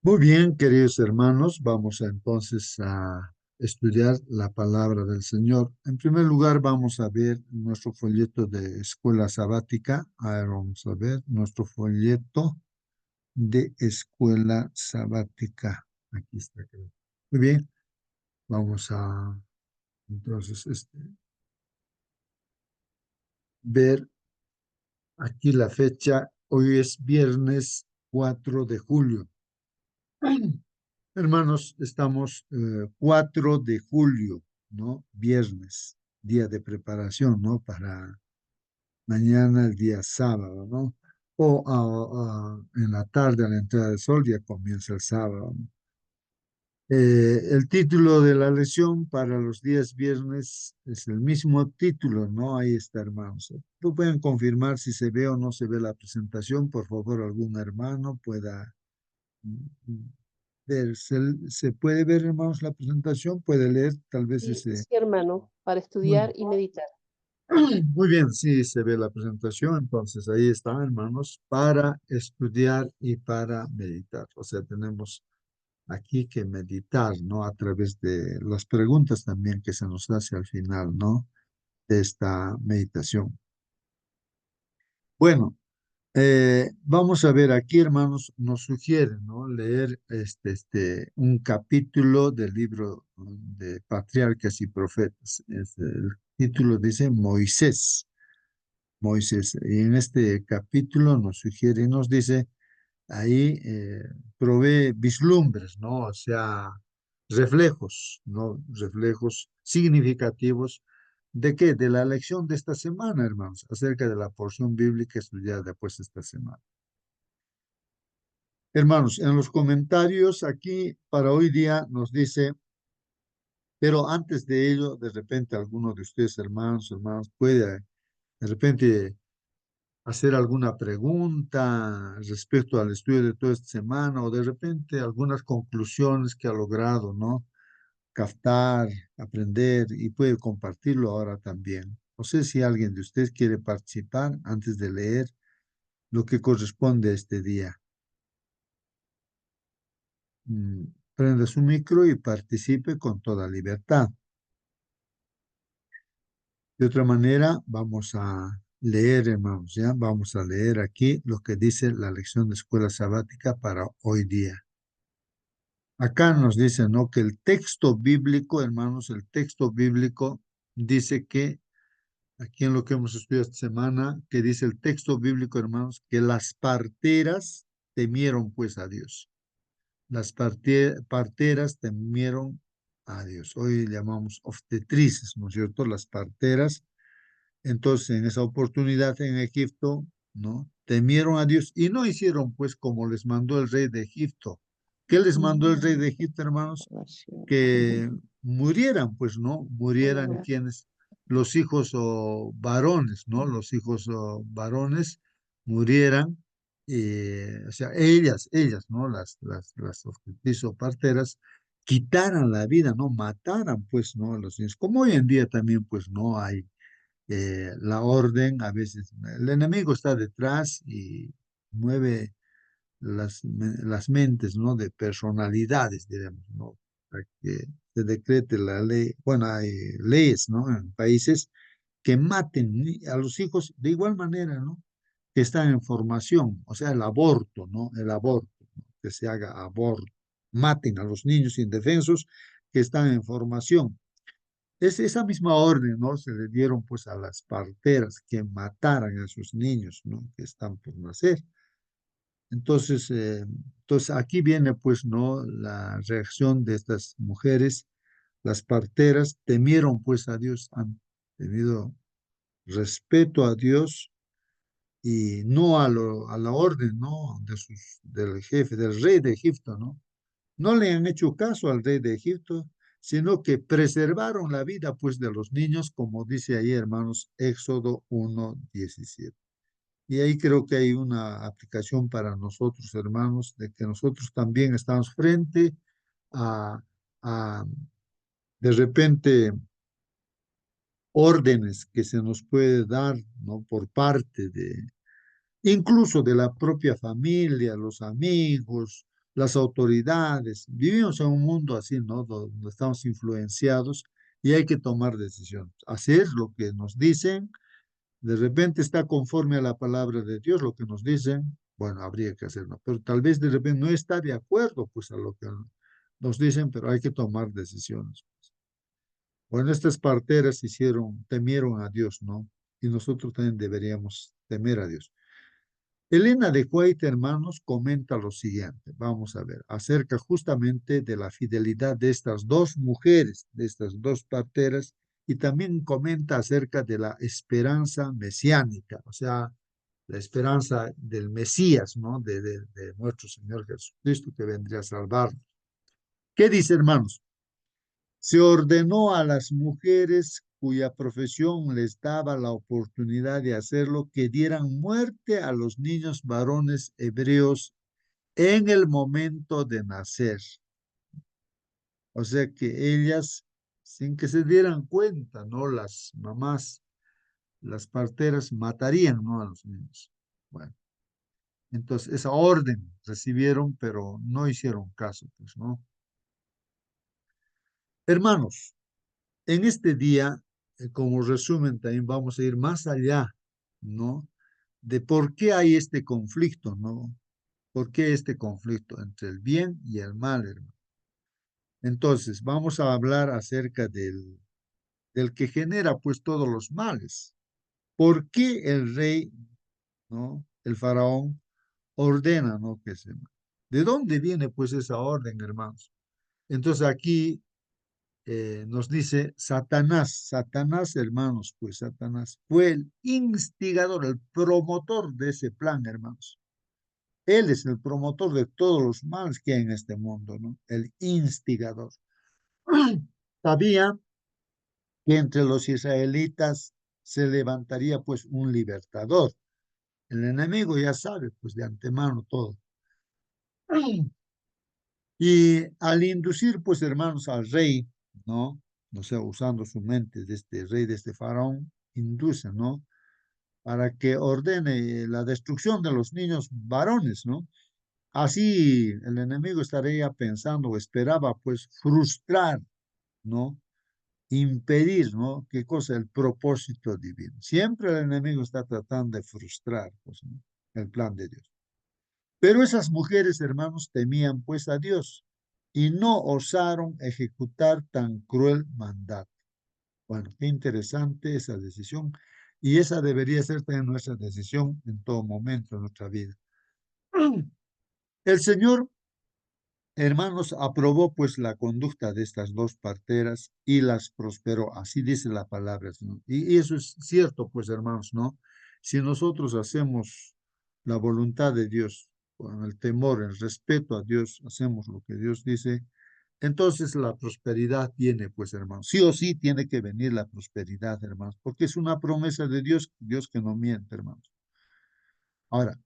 Muy bien, queridos hermanos, vamos entonces a estudiar la palabra del Señor. En primer lugar, vamos a ver nuestro folleto de escuela sabática. Ahora vamos a ver nuestro folleto de escuela sabática. Aquí está, creo. Muy bien, vamos a entonces ver aquí la fecha. Hoy es viernes 4 de julio. Hermanos, estamos 4 de julio, ¿no? Viernes, día de preparación, ¿no? Para mañana, el día sábado, ¿no? O en la tarde, a la entrada del sol, ya comienza el sábado, ¿no? El título de la lección para los días viernes es el mismo título, ¿no? Ahí está, hermanos. ¿Tú pueden confirmar si se ve o no se ve la presentación? Por favor, algún hermano pueda ver, se puede ver, hermanos, la presentación, puede leer, tal vez Sí, ese. sí, hermano, para Muy, estudiar y meditar. muy bien, sí, se ve la presentación, entonces ahí está, hermanos, para estudiar y para meditar. O sea, tenemos aquí que meditar, ¿no? A través de las preguntas también que se nos hace al final, ¿no? De esta meditación. Bueno. Vamos a ver, aquí, hermanos, nos sugieren, ¿no? Leer un capítulo del libro de Patriarcas y Profetas. El título dice Moisés. Moisés. Y en este capítulo nos sugiere y nos dice, ahí provee vislumbres, ¿no? O sea, reflejos, ¿no? Reflejos significativos. ¿De qué? De la lección de esta semana, hermanos, acerca de la porción bíblica estudiada pues esta semana. Hermanos, en los comentarios aquí para hoy día nos dice, pero antes de ello, de repente alguno de ustedes, hermanos, puede de repente hacer alguna pregunta respecto al estudio de toda esta semana o de repente algunas conclusiones que ha logrado, ¿no? Captar, aprender y puede compartirlo ahora también. No sé si alguien de ustedes quiere participar antes de leer lo que corresponde a este día. Mm, Prenda su micro y participe con toda libertad. De otra manera, vamos a leer, hermanos, ¿ya? Vamos a leer aquí lo que dice la lección de escuela sabática para hoy día. Acá nos dice, ¿no? Que el texto bíblico, hermanos, el texto bíblico dice que, aquí en lo que hemos estudiado esta semana, que dice el texto bíblico, hermanos, que las parteras temieron pues a Dios. Las parteras temieron a Dios. Hoy llamamos obstetrices, ¿no es cierto? Las parteras. Entonces, en esa oportunidad en Egipto, ¿no? Temieron a Dios y no hicieron pues como les mandó el rey de Egipto. ¿Qué les mandó el rey de Egipto, hermanos? Que murieran, pues, ¿no? Murieran quienes, los hijos o varones, ¿no? Los hijos o varones murieran, o sea, ellas, ¿no? Las parteras, quitaran la vida, ¿no? Mataran, pues, ¿no? A los niños. Como hoy en día también, pues, no hay la orden, a veces el enemigo está detrás y mueve las mentes, ¿no? De personalidades, digamos, ¿no? Para que se decrete la ley. Bueno, hay leyes, ¿no? En países que maten a los hijos de igual manera, ¿no? Que están en formación, o sea, el aborto, ¿no? El aborto, ¿no? Que se haga aborto. Maten a los niños indefensos que están en formación. Es esa misma orden, ¿no? Se le dieron pues a las parteras que mataran a sus niños, ¿no? Que están por nacer. Entonces aquí viene pues, ¿no? La reacción de estas mujeres, las parteras, temieron pues a Dios, han tenido respeto a Dios y no a la orden, ¿no? Del jefe, del rey de Egipto, ¿no? No le han hecho caso al rey de Egipto, sino que preservaron la vida pues de los niños, como dice ahí, hermanos, Éxodo 1:17. Y ahí creo que hay una aplicación para nosotros, hermanos, de que nosotros también estamos frente a, a de repente, órdenes que se nos puede dar, ¿no? Por parte de, incluso de la propia familia, los amigos, las autoridades. Vivimos en un mundo así, ¿no? Donde estamos influenciados y hay que tomar decisiones. Hacer lo que nos dicen, de repente está conforme a la palabra de Dios, lo que nos dicen, bueno, habría que hacerlo, pero tal vez de repente no está de acuerdo, pues, a lo que nos dicen, pero hay que tomar decisiones. Bueno, estas parteras temieron a Dios, ¿no? Y nosotros también deberíamos temer a Dios. Elena de White, hermanos, comenta lo siguiente, vamos a ver, acerca justamente de la fidelidad de estas dos mujeres, de estas dos parteras, y también comenta acerca de la esperanza mesiánica, o sea, la esperanza del Mesías, ¿no? De nuestro Señor Jesucristo que vendría a salvarnos. ¿Qué dice, hermanos? Se ordenó a las mujeres cuya profesión les daba la oportunidad de hacerlo que dieran muerte a los niños varones hebreos en el momento de nacer. O sea que ellas, sin que se dieran cuenta, ¿no? Las mamás, las parteras matarían, ¿no? A los niños. Bueno, entonces esa orden recibieron, pero no hicieron caso, pues, ¿no? Hermanos, en este día, como resumen, también vamos a ir más allá, ¿no? De por qué hay este conflicto, ¿no? ¿Por qué este conflicto entre el bien y el mal, hermano? Entonces, vamos a hablar acerca del que genera, pues, todos los males. ¿Por qué el rey, ¿no? El faraón ordena, ¿no? Que se... ¿De dónde viene, pues, esa orden, hermanos? Entonces, aquí nos dice Satanás, Satanás, hermanos, pues Satanás fue el instigador, el promotor de ese plan, hermanos. Él es el promotor de todos los males que hay en este mundo, ¿no? El instigador. Sabía que entre los israelitas se levantaría pues un libertador. El enemigo ya sabe, pues de antemano todo. Y al inducir, pues hermanos, al rey, ¿no? O sea, usando su mente de este rey, de este faraón, induce, ¿no? Para que ordene la destrucción de los niños varones, ¿no? Así el enemigo estaría pensando, esperaba pues frustrar, ¿no? Impedir, ¿no? ¿Qué cosa? El propósito divino. Siempre el enemigo está tratando de frustrar, pues, ¿no? El plan de Dios. Pero esas mujeres, hermanos, temían pues a Dios y no osaron ejecutar tan cruel mandato. Bueno, qué interesante esa decisión y esa debería ser también nuestra decisión en todo momento de nuestra vida. El Señor, hermanos, aprobó pues la conducta de estas dos parteras y las prosperó. Así dice la palabra, ¿no? Y eso es cierto, pues, hermanos, ¿no? Si nosotros hacemos la voluntad de Dios, con el temor, el respeto a Dios, hacemos lo que Dios dice, entonces la prosperidad viene, pues, hermanos. Sí o sí tiene que venir la prosperidad, hermanos, porque es una promesa de Dios, Dios que no miente, hermanos. Ahora,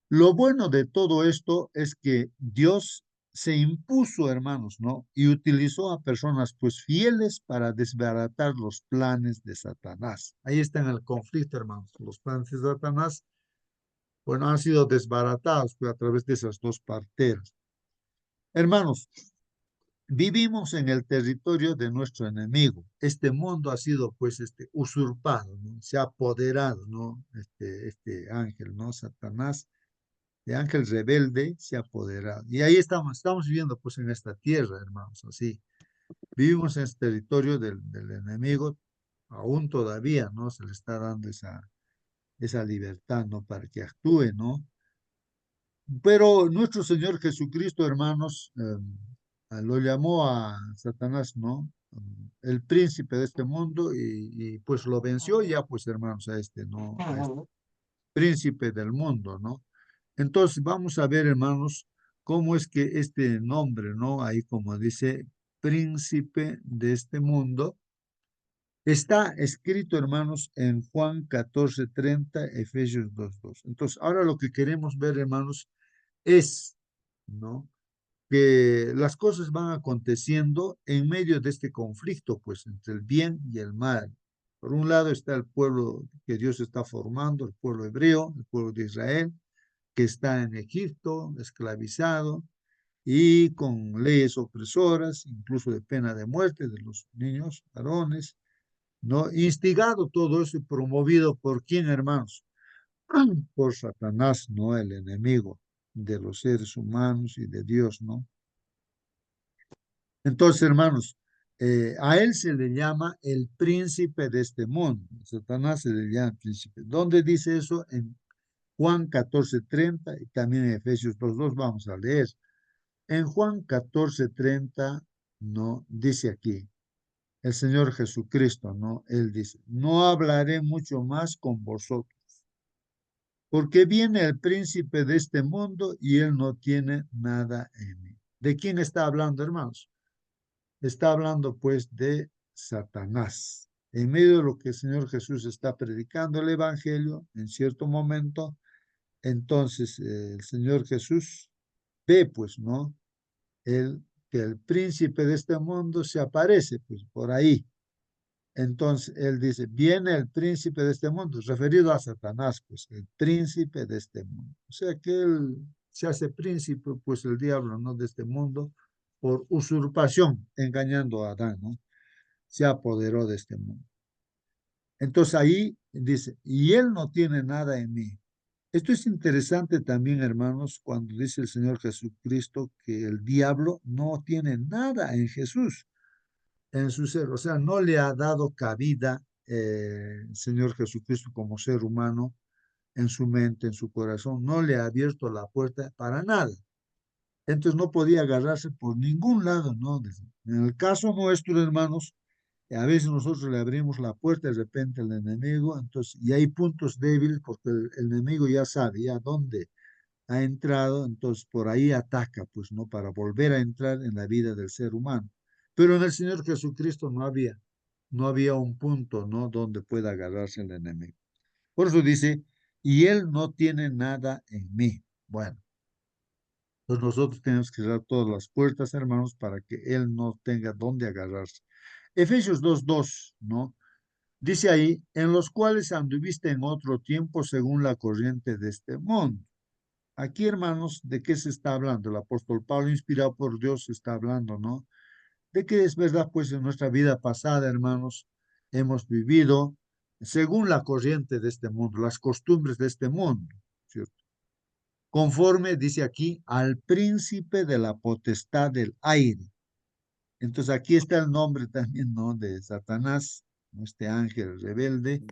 lo bueno de todo esto es que Dios se impuso, hermanos, ¿no? Y utilizó a personas, pues, fieles para desbaratar los planes de Satanás. Ahí está en el conflicto, hermanos. Los planes de Satanás, bueno, han sido desbaratados pues, a través de esas dos parteras. Hermanos, vivimos en el territorio de nuestro enemigo. Este mundo ha sido, pues, usurpado, ¿no? Se ha apoderado, ¿no? Este ángel, ¿no? Satanás de ángel rebelde se ha apoderado. Y ahí estamos viviendo pues en esta tierra, hermanos, así. Vivimos en este territorio del enemigo, aún todavía, ¿no? Se le está dando esa libertad, ¿no? Para que actúe, ¿no? Pero nuestro Señor Jesucristo, hermanos, lo llamó a Satanás, ¿no? El príncipe de este mundo y pues lo venció ya, pues hermanos, a este, ¿no? A este príncipe del mundo, ¿no? Entonces, vamos a ver, hermanos, cómo es que este nombre, ¿no? Ahí como dice, príncipe de este mundo, está escrito, hermanos, en Juan 14:30, Efesios 2:2. Entonces, ahora lo que queremos ver, hermanos, es, ¿no? Que las cosas van aconteciendo en medio de este conflicto, pues, entre el bien y el mal. Por un lado está el pueblo que Dios está formando, el pueblo hebreo, el pueblo de Israel, que está en Egipto, esclavizado, y con leyes opresoras, incluso de pena de muerte de los niños, varones, ¿no? Instigado todo eso y promovido por quién, hermanos, por Satanás, ¿no? El enemigo de los seres humanos y de Dios, ¿no? Entonces, hermanos, a él se le llama el príncipe de este mundo. Satanás se le llama príncipe. ¿Dónde dice eso? En Juan 14:30 y también en Efesios 2:2 vamos a leer. En Juan 14:30, ¿no? Dice aquí, el Señor Jesucristo, ¿no? Él dice, no hablaré mucho más con vosotros, porque viene el príncipe de este mundo y él no tiene nada en mí. ¿De quién está hablando, hermanos? Está hablando pues de Satanás. En medio de lo que el Señor Jesús está predicando el Evangelio, en cierto momento, entonces el Señor Jesús ve pues, ¿no? El, que el príncipe de este mundo se aparece pues por ahí. Entonces él dice, viene el príncipe de este mundo, referido a Satanás, pues el príncipe de este mundo. O sea que él se hace príncipe, pues el diablo, ¿no? De este mundo, por usurpación, engañando a Adán, ¿no? Se apoderó de este mundo. Entonces ahí dice, y él no tiene nada en mí. Esto es interesante también, hermanos, cuando dice el Señor Jesucristo que el diablo no tiene nada en Jesús, en su ser. O sea, no le ha dado cabida el Señor Jesucristo como ser humano en su mente, en su corazón. No le ha abierto la puerta para nada. Entonces no podía agarrarse por ningún lado, ¿no? En el caso nuestro, hermanos, a veces nosotros le abrimos la puerta de repente al enemigo, entonces, y hay puntos débiles porque el enemigo ya sabe ya dónde ha entrado, entonces por ahí ataca, pues, ¿no? Para volver a entrar en la vida del ser humano. Pero en el Señor Jesucristo no había un punto, ¿no? Donde pueda agarrarse el enemigo. Por eso dice, y él no tiene nada en mí. Bueno, pues nosotros tenemos que cerrar todas las puertas, hermanos, para que él no tenga dónde agarrarse. Efesios 2:2, ¿no? Dice ahí, en los cuales anduviste en otro tiempo según la corriente de este mundo. Aquí, hermanos, ¿de qué se está hablando? El apóstol Pablo, inspirado por Dios, está hablando, ¿no? De que es verdad, pues en nuestra vida pasada, hermanos, hemos vivido según la corriente de este mundo, las costumbres de este mundo, ¿cierto? Conforme, dice aquí, al príncipe de la potestad del aire. Entonces aquí está el nombre también, ¿no? De Satanás, ¿no? Este ángel rebelde.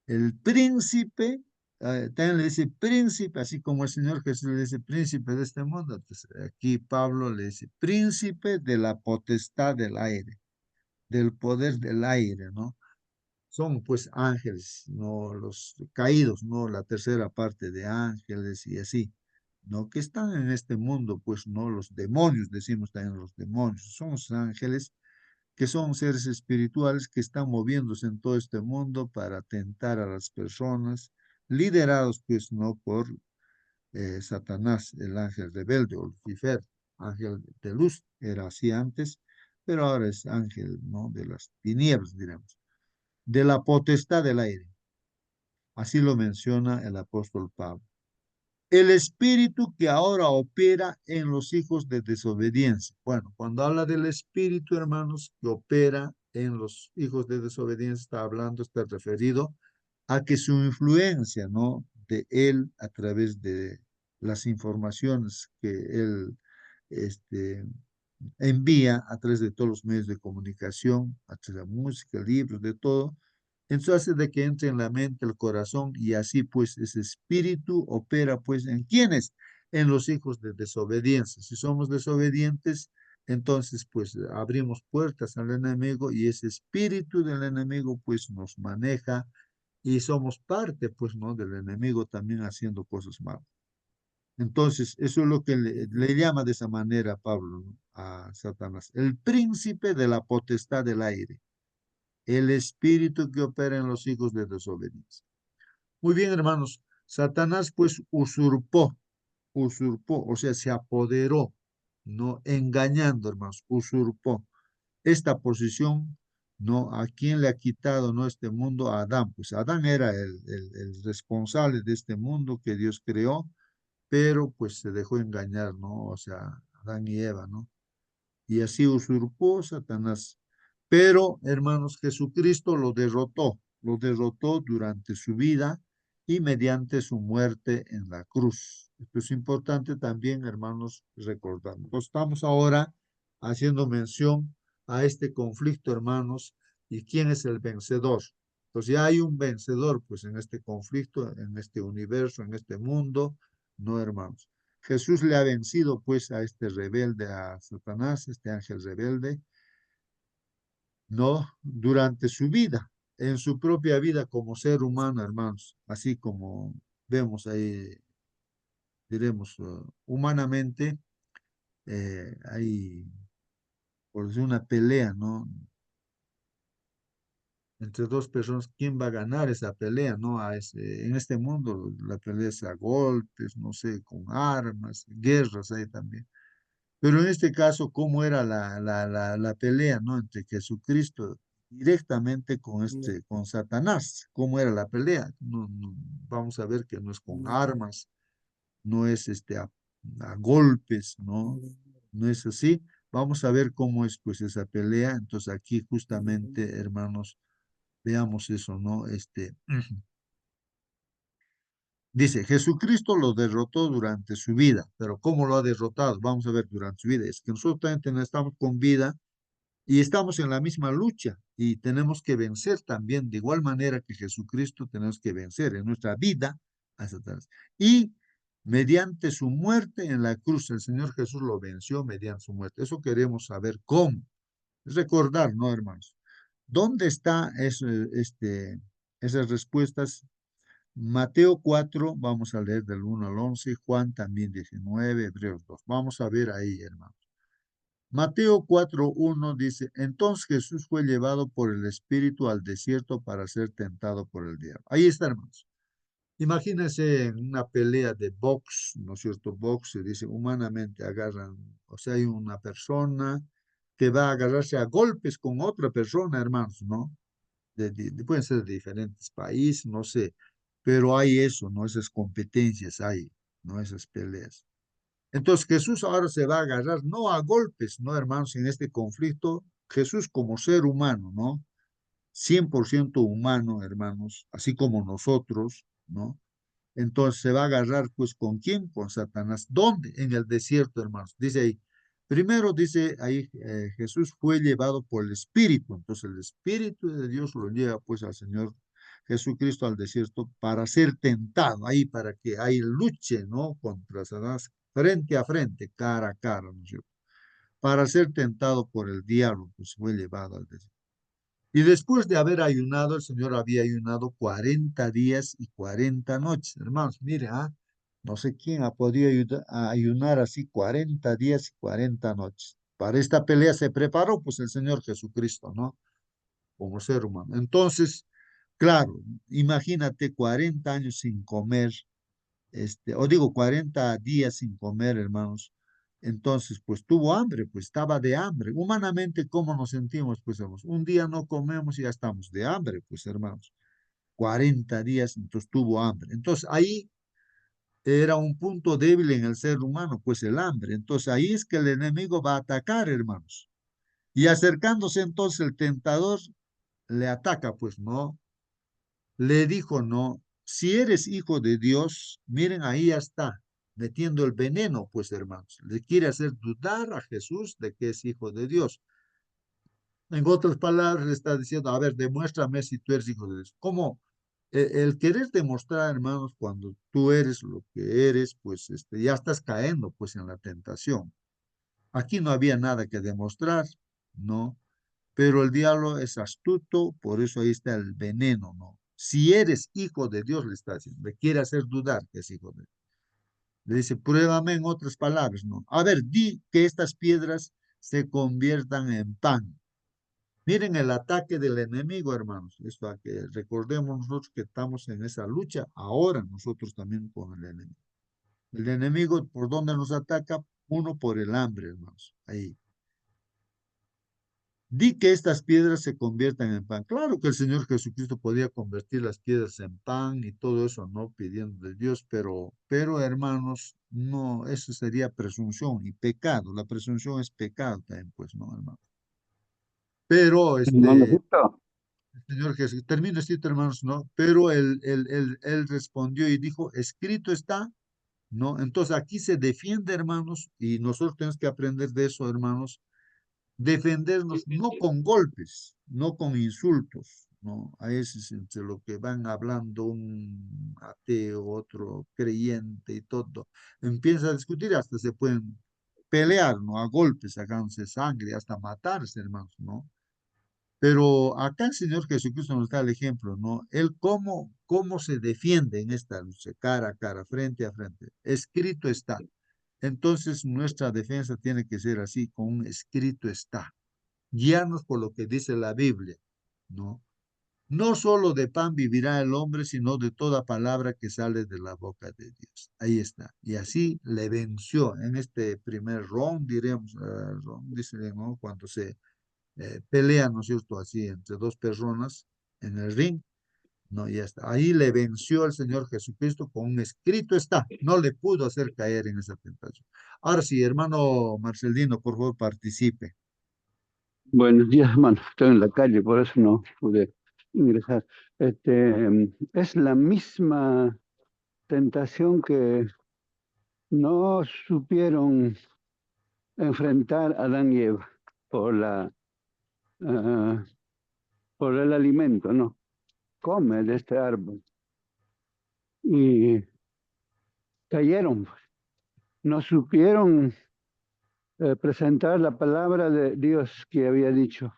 El príncipe, también le dice príncipe, así como el Señor Jesús le dice príncipe de este mundo. Entonces, aquí Pablo le dice príncipe de la potestad del aire, del poder del aire, ¿no? Son pues ángeles, no los caídos, no la tercera parte de ángeles y así, ¿no? Que están en este mundo, pues no los demonios, decimos también los demonios, son los ángeles que son seres espirituales que están moviéndose en todo este mundo para tentar a las personas, liderados pues no por Satanás, el ángel rebelde, o Lucifer, ángel de luz, era así antes, pero ahora es ángel, ¿no? De las tinieblas, diremos, de la potestad del aire. Así lo menciona el apóstol Pablo. El espíritu que ahora opera en los hijos de desobediencia. Bueno, cuando habla del espíritu, hermanos, que opera en los hijos de desobediencia, está hablando, está referido a que su influencia, ¿no? De él a través de las informaciones que él este, envía a través de todos los medios de comunicación, a través de la música, libros, de todo. Entonces hace de que entre en la mente, el corazón y así pues ese espíritu opera pues en quiénes, en los hijos de desobediencia. Si somos desobedientes, entonces pues abrimos puertas al enemigo y ese espíritu del enemigo pues nos maneja y somos parte pues no del enemigo también haciendo cosas malas. Entonces, eso es lo que le llama de esa manera Pablo, ¿no? A Satanás, el príncipe de la potestad del aire, el espíritu que opera en los hijos de desobediencia. Muy bien, hermanos, Satanás pues usurpó, o sea, se apoderó, no engañando, hermanos, usurpó esta posición, ¿no? ¿A quién le ha quitado, no, este mundo? A Adán. Pues Adán era el responsable de este mundo que Dios creó, pero pues se dejó engañar, ¿no? O sea, Adán y Eva, ¿no? Y así usurpó Satanás. Pero, hermanos, Jesucristo lo derrotó durante su vida y mediante su muerte en la cruz. Esto es importante también, hermanos, recordar. Entonces, estamos ahora haciendo mención a este conflicto, hermanos, y quién es el vencedor. Entonces, ya hay un vencedor, pues, en este conflicto, en este universo, en este mundo, ¿no, hermanos? Jesús le ha vencido, pues, a este rebelde, a Satanás, este ángel rebelde, ¿no? Durante su vida, en su propia vida como ser humano, hermanos, así como vemos ahí, diremos, humanamente, hay, por decir, una pelea, ¿no? Entre dos personas, ¿quién va a ganar esa pelea, ¿no? En este mundo la pelea es a golpes, no sé, con armas, guerras ahí también. Pero en este caso, ¿cómo era la pelea, ¿no? Entre Jesucristo directamente con Satanás? ¿Cómo era la pelea? Vamos a ver que no es con armas, no es a golpes, ¿no? No es así. Vamos a ver cómo es pues esa pelea. Entonces aquí justamente, hermanos, veamos eso, ¿no? Dice, Jesucristo lo derrotó durante su vida, pero ¿cómo lo ha derrotado? Vamos a ver durante su vida. Es que nosotros también estamos con vida y estamos en la misma lucha y tenemos que vencer también, de igual manera que Jesucristo tenemos que vencer en nuestra vida a Satanás. Y mediante su muerte en la cruz, el Señor Jesús lo venció mediante su muerte. Eso queremos saber cómo. Recordar, ¿no, hermanos? ¿Dónde está esas respuestas? Mateo 4, vamos a leer del 1 al 11, Juan también 19, Hebreos 2. Vamos a ver ahí, hermanos. Mateo 4:1 dice, entonces Jesús fue llevado por el Espíritu al desierto para ser tentado por el diablo. Ahí está, hermanos. Imagínense en una pelea de box, ¿no es cierto? Box se dice humanamente agarran, o sea, hay una persona que va a agarrarse a golpes con otra persona, hermanos, ¿no? Pueden ser de diferentes países, no sé, pero hay eso, ¿no? Esas competencias hay, ¿no? Esas peleas. Entonces Jesús ahora se va a agarrar, no a golpes, ¿no, hermanos? En este conflicto, Jesús como ser humano, ¿no? 100% humano, hermanos, así como nosotros, ¿no? Entonces se va a agarrar, pues, ¿con quién? Con Satanás. ¿Dónde? En el desierto, hermanos. Dice ahí, primero dice ahí, Jesús fue llevado por el Espíritu. Entonces el Espíritu de Dios lo lleva, pues, al Señor Jesucristo al desierto para ser tentado, ahí para que ahí luche, ¿no? Contra Satanás, frente a frente, cara a cara, ¿no es cierto? Para ser tentado por el diablo, pues fue llevado al desierto. Y después de haber ayunado, el Señor había ayunado 40 días y 40 noches. Hermanos, mire, no sé quién ha podido ayunar así 40 días y 40 noches. Para esta pelea se preparó, pues, el Señor Jesucristo, ¿no? Como ser humano. Entonces, claro, imagínate 40 años sin comer, o digo 40 días sin comer, hermanos. Entonces, pues tuvo hambre, pues estaba de hambre. Humanamente, ¿cómo nos sentimos? Pues hermanos, un día no comemos y ya estamos de hambre, pues hermanos. 40 días, entonces tuvo hambre. Entonces ahí era un punto débil en el ser humano, pues el hambre. Entonces ahí es que el enemigo va a atacar, hermanos. Y acercándose entonces el tentador le ataca, pues no, le dijo, no, si eres hijo de Dios, miren, ahí ya está, metiendo el veneno, pues hermanos, le quiere hacer dudar a Jesús de que es hijo de Dios. En otras palabras, le está diciendo, a ver, demuéstrame si tú eres hijo de Dios. ¿Cómo? El querer demostrar, hermanos, cuando tú eres lo que eres, pues ya estás cayendo, pues en la tentación. Aquí no había nada que demostrar, ¿no? Pero el diablo es astuto, por eso ahí está el veneno, ¿no? Si eres hijo de Dios, le está diciendo, le quiere hacer dudar que es hijo de Dios. Le dice, pruébame en otras palabras, ¿no? A ver, di que estas piedras se conviertan en pan. Miren el ataque del enemigo, hermanos. Esto a que recordemos nosotros que estamos en esa lucha ahora nosotros también con el enemigo. El enemigo, ¿por dónde nos ataca? Uno por el hambre, hermanos. Ahí. Di que estas piedras se conviertan en pan. Claro que el Señor Jesucristo podía convertir las piedras en pan y todo eso, no pidiendo de Dios, pero hermanos, no, eso sería presunción y pecado. La presunción es pecado también, pues, ¿no, hermano? Pero Hermanito, el Señor Jesús, termino esto, hermanos, ¿no? Pero él respondió y dijo, escrito está, ¿no? Entonces aquí se defiende, hermanos, y nosotros tenemos que aprender de eso, hermanos, defendernos no con golpes, no con insultos, ¿no? A veces entre lo que van hablando un ateo, otro creyente y todo, empieza a discutir, hasta se pueden pelear, ¿no? A golpes, sacándose sangre, hasta matarse, hermanos, ¿no? Pero acá el Señor Jesucristo nos da el ejemplo, ¿no? Él cómo se defiende en esta lucha, cara a cara, frente a frente. Escrito está. Entonces nuestra defensa tiene que ser así, con un escrito está. Guiarnos por lo que dice la Biblia, ¿no? No solo de pan vivirá el hombre, sino de toda palabra que sale de la boca de Dios. Ahí está. Y así le venció en este primer round, diremos, round, dice, ¿no? Cuando se pelean, ¿no es cierto? Así entre dos personas en el ring, ¿no? Ya está. Ahí le venció el Señor Jesucristo con un escrito está. No le pudo hacer caer en esa tentación. Ahora sí, hermano Marcelino, por favor, participe. buenos días, hermano. Estoy en la calle, por eso no pude ingresar. Es la misma tentación que no supieron enfrentar Adán y Eva por ah, por el alimento, ¿no? Come de este árbol y cayeron. No supieron presentar la palabra de Dios que había dicho.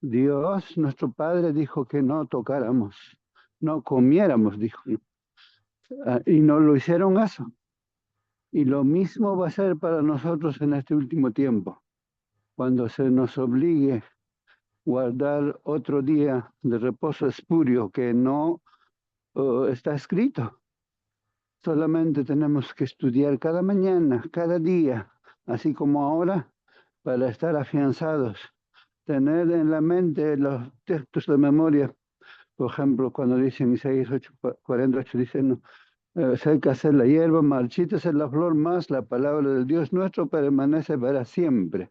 Dios, nuestro Padre, dijo que no tocáramos, no comiéramos, dijo. Y no lo hicieron eso. Y lo mismo va a ser para nosotros en este último tiempo, cuando se nos obligue a guardar otro día de reposo espurio que no está escrito. Solamente tenemos que estudiar cada mañana, cada día, así como ahora, para estar afianzados. Tener en la mente los textos de memoria. Por ejemplo, cuando dicen Isaías 8:48, dicen, no, sécase la hierba, marchítese la flor, más la palabra del Dios nuestro permanece para siempre.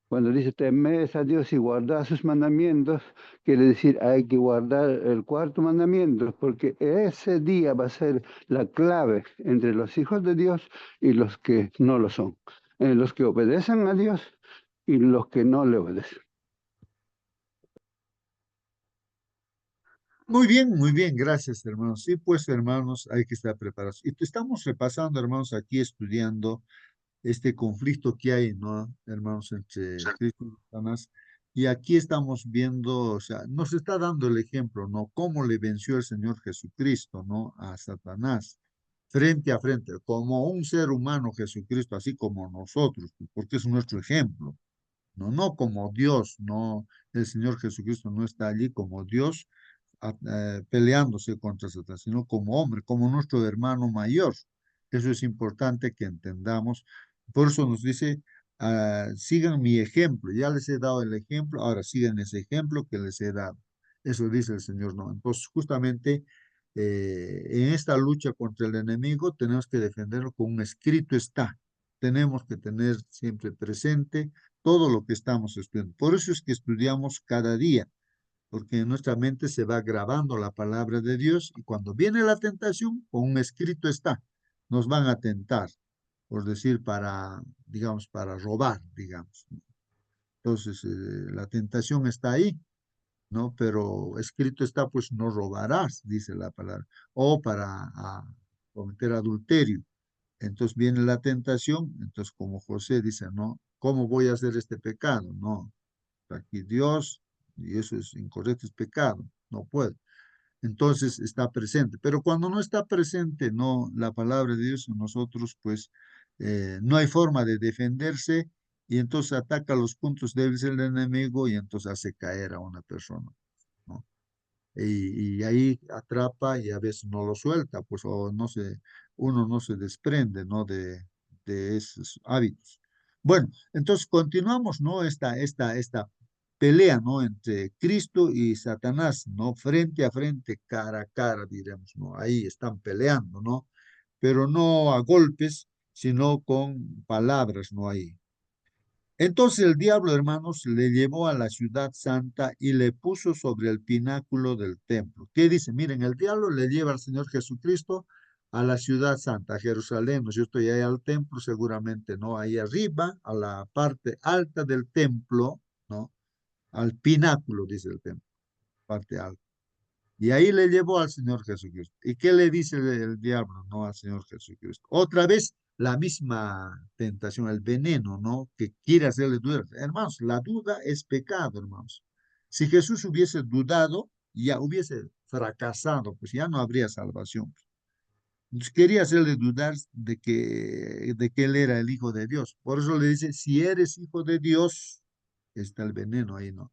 Cuando dice temed a Dios y guardad sus mandamientos, quiere decir hay que guardar el cuarto mandamiento, porque ese día va a ser la clave entre los hijos de Dios y los que no lo son, los que obedecen a Dios y los que no le obedecen. Muy bien, gracias, hermanos. Sí, pues, hermanos, hay que estar preparados. Y estamos repasando, hermanos, aquí estudiando este conflicto que hay, ¿no, hermanos, entre Cristo y Satanás? Y aquí estamos viendo, o sea, nos está dando el ejemplo, ¿no? Cómo le venció el Señor Jesucristo, ¿no? A Satanás, frente a frente, como un ser humano Jesucristo, así como nosotros, porque es nuestro ejemplo, ¿no? No como Dios, no, el Señor Jesucristo no está allí como Dios peleándose contra Satanás, sino como hombre, como nuestro hermano mayor. Eso es importante que entendamos. Por eso nos dice, sigan mi ejemplo. Ya les he dado el ejemplo, ahora sigan ese ejemplo que les he dado. Eso dice el Señor, ¿no? Entonces, justamente en esta lucha contra el enemigo tenemos que defenderlo con un escrito está. Tenemos que tener siempre presente todo lo que estamos estudiando. Por eso es que estudiamos cada día, porque en nuestra mente se va grabando la palabra de Dios y cuando viene la tentación, con un escrito está, nos van a tentar, por decir, para, digamos, para robar, digamos. Entonces, la tentación está ahí, ¿no? Pero escrito está, pues no robarás, dice la palabra, o para cometer adulterio. Entonces viene la tentación, entonces como José dice, no, ¿cómo voy a hacer este pecado? No, aquí Dios, y eso es incorrecto, es pecado, no puedo. Entonces está presente, pero cuando no está presente, no, la palabra de Dios en nosotros, pues no hay forma de defenderse y entonces ataca los puntos débiles del enemigo y entonces hace caer a una persona, ¿no? Y ahí atrapa y a veces no lo suelta, pues o no se, uno no se desprende, ¿no? De esos hábitos. Bueno, entonces continuamos, ¿no? Esta pelea, ¿no? Entre Cristo y Satanás, ¿no? Frente a frente, cara a cara, diremos, ¿no? Ahí están peleando, ¿no? Pero no a golpes, sino con palabras, ¿no? Ahí. Entonces el diablo, hermanos, le llevó a la ciudad santa y le puso sobre el pináculo del templo. ¿Qué dice? Miren, el diablo le lleva al Señor Jesucristo a la ciudad santa, a Jerusalén. ¿No? Yo estoy ahí al templo, seguramente, ¿no? Ahí arriba, a la parte alta del templo, ¿no? Al pináculo, dice el templo, parte alta. Y ahí le llevó al Señor Jesucristo. ¿Y qué le dice el diablo, no, al Señor Jesucristo? Otra vez la misma tentación, el veneno, ¿no? Que quiere hacerle dudar. Hermanos, la duda es pecado, hermanos. Si Jesús hubiese dudado, ya hubiese fracasado, pues ya no habría salvación. Entonces quería hacerle dudar de que él era el Hijo de Dios. Por eso le dice, si eres Hijo de Dios, está el veneno ahí, ¿no?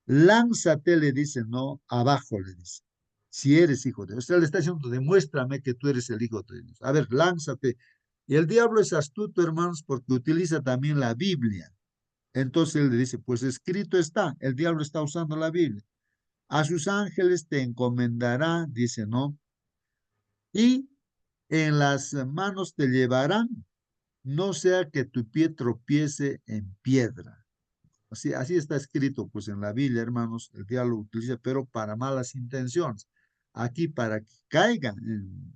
Lánzate, le dice, no, abajo, le dice. Si eres hijo de Dios. O sea, le está diciendo, demuéstrame que tú eres el hijo de Dios. A ver, lánzate. Y el diablo es astuto, hermanos, porque utiliza también la Biblia. Entonces él le dice, pues escrito está, el diablo está usando la Biblia. A sus ángeles te encomendará, dice, ¿no? Y en las manos te llevarán, no sea que tu pie tropiece en piedra. Así está escrito, pues en la Biblia, hermanos, el diablo utiliza, pero para malas intenciones. Aquí para que caigan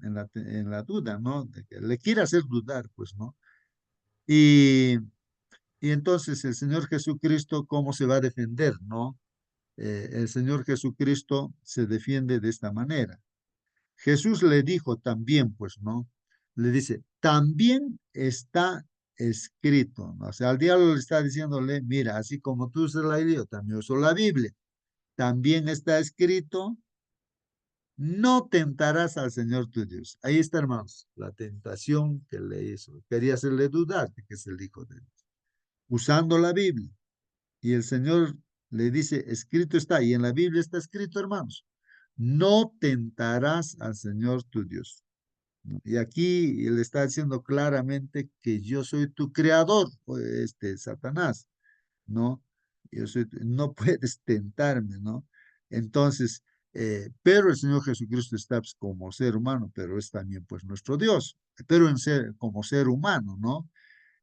en la duda, ¿no? De que le quiera hacer dudar, pues, ¿no? Y, y entonces el Señor Jesucristo, ¿cómo se va a defender, no? El Señor Jesucristo se defiende de esta manera. Jesús le dijo también, pues, ¿no? Le dice, también está escrito, ¿no? O sea, al diablo le está diciéndole, mira, así como tú usas la Biblia, yo también uso la Biblia. También está escrito, no tentarás al Señor tu Dios. Ahí está, hermanos, la tentación que le hizo. Quería hacerle dudar de que es el Hijo de Dios. Usando la Biblia. Y el Señor le dice, escrito está, y en la Biblia está escrito, hermanos, no tentarás al Señor tu Dios. ¿No? Y aquí él está diciendo claramente que yo soy tu creador, Satanás, ¿no? No puedes tentarme, ¿no? Entonces, pero el Señor Jesucristo está pues, como ser humano, pero es también pues nuestro Dios, pero como ser humano, ¿no?